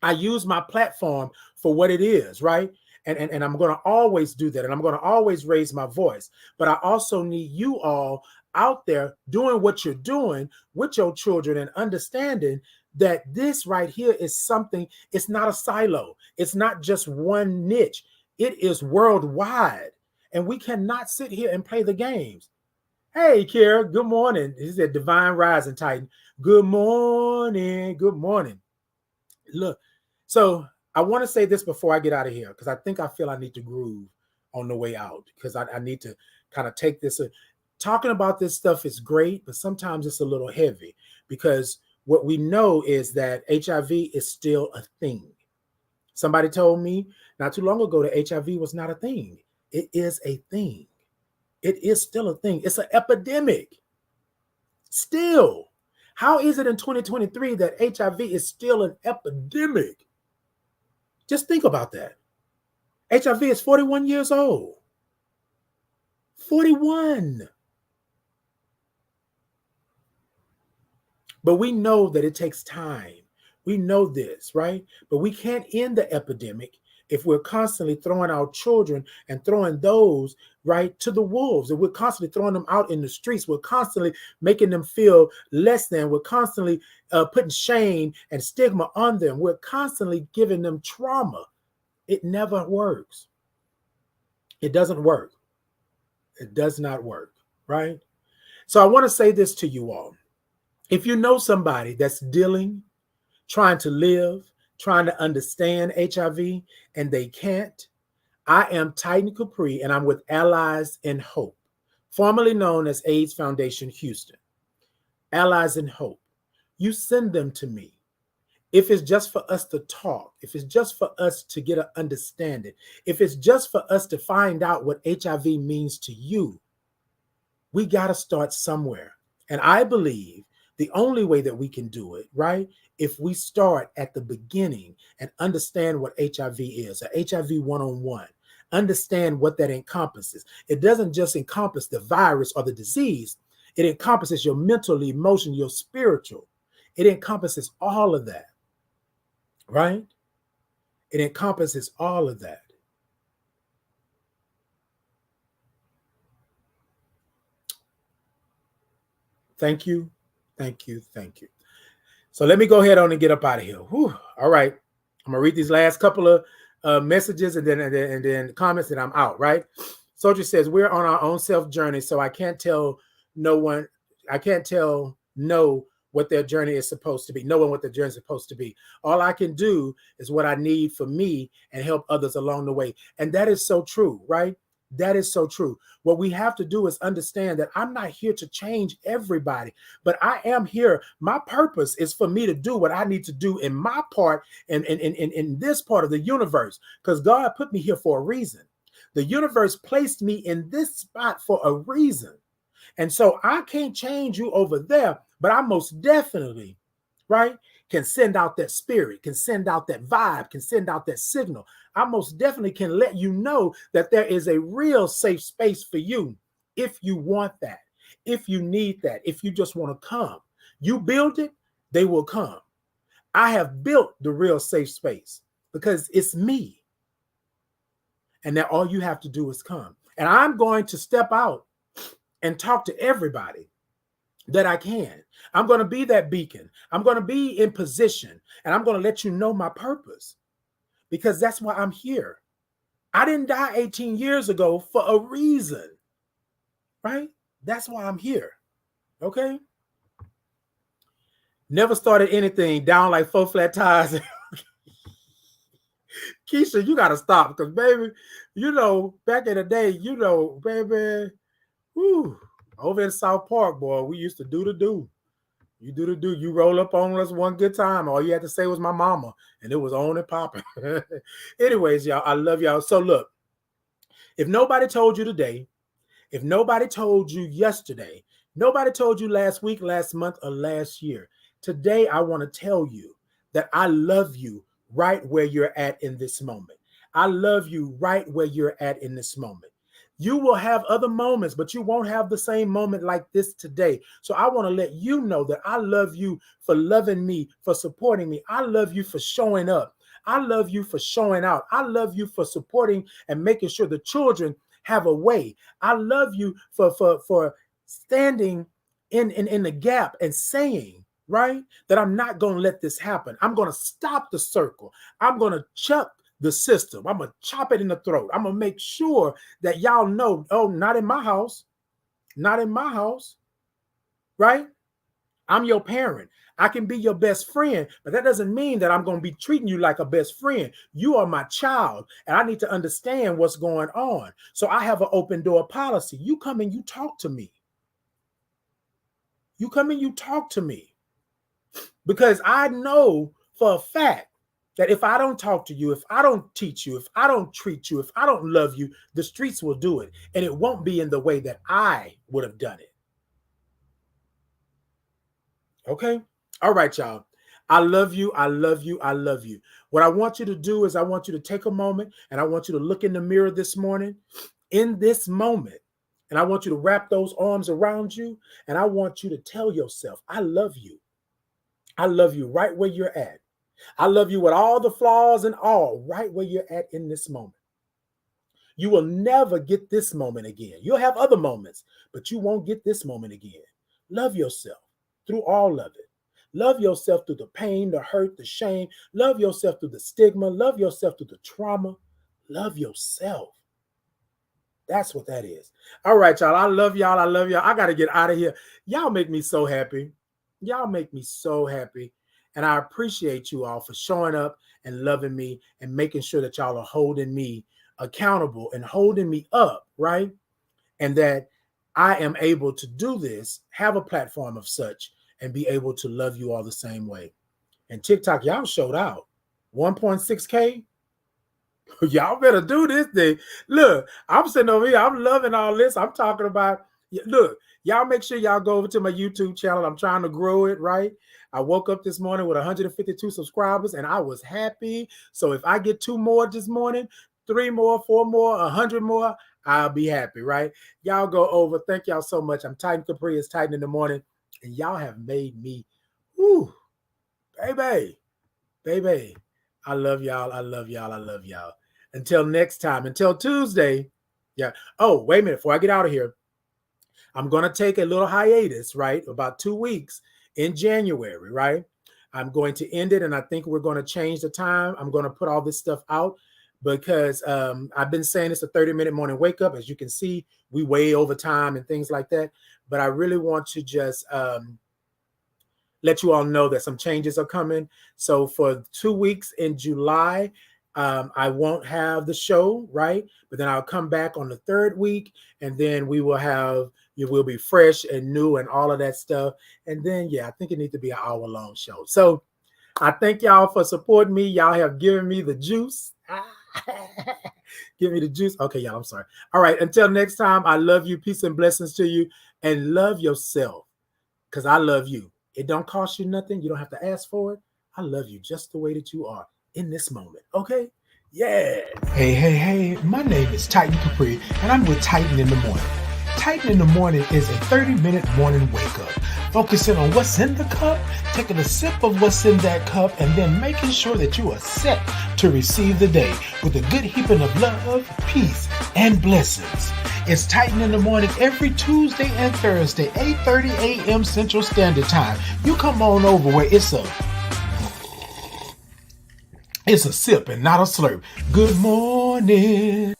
S1: I use my platform for what it is, right? And I'm going to always do that. And I'm going to always raise my voice. But I also need you all out there doing what you're doing with your children and understanding that this right here is something, it's not a silo. It's not just one niche. It is worldwide. And we cannot sit here and play the games. Hey, Kara, good morning. He said Divine Rising Titan. Good morning. Good morning. Look, so I want to say this before I get out of here, because I think I feel I need to groove on the way out, because I need to kind of take this. Talking about this stuff is great, but sometimes it's a little heavy because what we know is that HIV is still a thing. Somebody told me not too long ago that HIV was not a thing. It is a thing. It is still a thing. It's an epidemic. Still. How is it in 2023 that HIV is still an epidemic? Just think about that. HIV is 41 years old. 41. But we know that it takes time. We know this, right? But we can't end the epidemic if we're constantly throwing our children and throwing those right to the wolves, and we're constantly throwing them out in the streets, we're constantly making them feel less than, we're constantly putting shame and stigma on them, we're constantly giving them trauma. It never works. It doesn't work. It does not work, right? So I want to say this to you all. If you know somebody that's dealing, trying to live, trying to understand HIV, and they can't, I am Titan Capri, and I'm with Allies in Hope, formerly known as AIDS Foundation Houston. Allies in Hope. You send them to me. If it's just for us to talk, if it's just for us to get an understanding, if it's just for us to find out what HIV means to you, we got to start somewhere. And I believe the only way that we can do it, right, if we start at the beginning and understand what HIV is, a HIV one-on-one, understand what that encompasses. It doesn't just encompass the virus or the disease. It encompasses your mental, emotional, your spiritual. It encompasses all of that, right? It encompasses all of that. Thank you, thank you, thank you. So let me go ahead on and get up out of here. Whew. All right, I'm gonna read these last couple of messages and then comments, and I'm out. Right? Soldier says we're on our own self journey, so I can't tell no one. I can't tell no what their journey is supposed to be. No one what their journey is supposed to be. All I can do is what I need for me and help others along the way. And that is so true, right? That is so true. What we have to do is understand that I'm not here to change everybody, but I am here. My purpose is for me to do what I need to do in my part in this part of the universe, because God put me here for a reason. The universe placed me in this spot for a reason. And so I can't change you over there, but I most definitely, right, can send out that spirit, can send out that vibe, can send out that signal. I most definitely can let you know that there is a real safe space for you if you want that, if you need that, if you just want to come. You build it, they will come. I have built the real safe space because it's me. And now all you have to do is come. And I'm going to step out and talk to everybody that I can. I'm going to be that beacon. I'm going to be in position, and I'm going to let you know my purpose, because that's why I'm here. I didn't die 18 years ago for a reason, right? That's why I'm here. Okay. Never started anything down like 4 flat tires. Keisha, you got to stop, because baby, back in the day, baby, whoo, over in South Park, boy, we used to do the do. You do the do. You roll up on us one good time. All you had to say was my mama, and it was on and popping. Anyways, y'all, I love y'all. So look, if nobody told you today, if nobody told you yesterday, nobody told you last week, last month, or last year, today I want to tell you that I love you right where you're at in this moment. I love you right where you're at in this moment. You will have other moments, but you won't have the same moment like this today. So I want to let you know that I love you for loving me, for supporting me. I love you for showing up. I love you for showing out. I love you for supporting and making sure the children have a way. I love you for standing in the gap and saying, right, that I'm not going to let this happen. I'm going to stop the circle. I'm going to chuck the system. I'm going to chop it in the throat. I'm going to make sure that y'all know, oh, not in my house. Not in my house. Right? I'm your parent. I can be your best friend, but that doesn't mean that I'm going to be treating you like a best friend. You are my child, and I need to understand what's going on. So I have an open door policy. You come and you talk to me. You come and you talk to me, because I know for a fact that if I don't talk to you, if I don't teach you, if I don't treat you, if I don't love you, the streets will do it. And it won't be in the way that I would have done it. Okay? All right, y'all. I love you. I love you. I love you. What I want you to do is I want you to take a moment, and I want you to look in the mirror this morning, in this moment. And I want you to wrap those arms around you. And I want you to tell yourself, I love you. I love you right where you're at. I love you with all the flaws and all, right where you're at in this moment. You will never get this moment again. You'll have other moments, but you won't get this moment again. Love yourself through all of it. Love yourself through the pain, the hurt, the shame. Love yourself through the stigma. Love yourself through the trauma. Love yourself. That's what that is. All right, y'all. I love y'all. I love y'all. I got to get out of here. Y'all make me so happy. Y'all make me so happy. And I appreciate you all for showing up and loving me and making sure that y'all are holding me accountable and holding me up, right? And that I am able to do this, have a platform of such, and be able to love you all the same way. And TikTok, y'all showed out. 1.6K. Y'all better do this thing. Look, I'm sitting over here. I'm loving all this. I'm talking about, look, y'all make sure y'all go over to my YouTube channel. I'm trying to grow it, right? I woke up this morning with 152 subscribers and I was happy. So if I get 2 more this morning, 3 more, 4 more, 100 more, I'll be happy, right? Y'all go over. Thank y'all so much. I'm Titan Capri. It's Titan in the morning. And y'all have made me, whoo, baby. I love y'all. I love y'all. I love y'all. Until next time, until Tuesday. Yeah. Oh, wait a minute. Before I get out of here, I'm going to take a little hiatus, right? About 2 weeks in January, right? I'm going to end it. And I think we're going to change the time. I'm going to put all this stuff out because I've been saying it's a 30-minute morning wake up. As you can see, we way over time and things like that. But I really want to just let you all know that some changes are coming. So for 2 weeks in July, I won't have the show, right? But then I'll come back on the 3rd week, and then we will have, you will be fresh and new and all of that stuff. And then, yeah, I think it needs to be an hour-long show. So I thank y'all for supporting me. Y'all have given me the juice. Give me the juice. Okay, y'all, I'm sorry. All right, until next time, I love you. Peace and blessings to you. And love yourself, because I love you. It don't cost you nothing. You don't have to ask for it. I love you just the way that you are in this moment. Okay? Yeah. Hey. My name is Titan Capri, and I'm with Titan in the Morning. Titan in the Morning is a 30-minute morning wake up, focusing on what's in the cup, taking a sip of what's in that cup, and then making sure that you are set to receive the day with a good heaping of love, peace, and blessings. It's Titan in the Morning every Tuesday and Thursday, 8:30 a.m. Central Standard Time. You come on over where it's a sip and not a slurp. Good morning.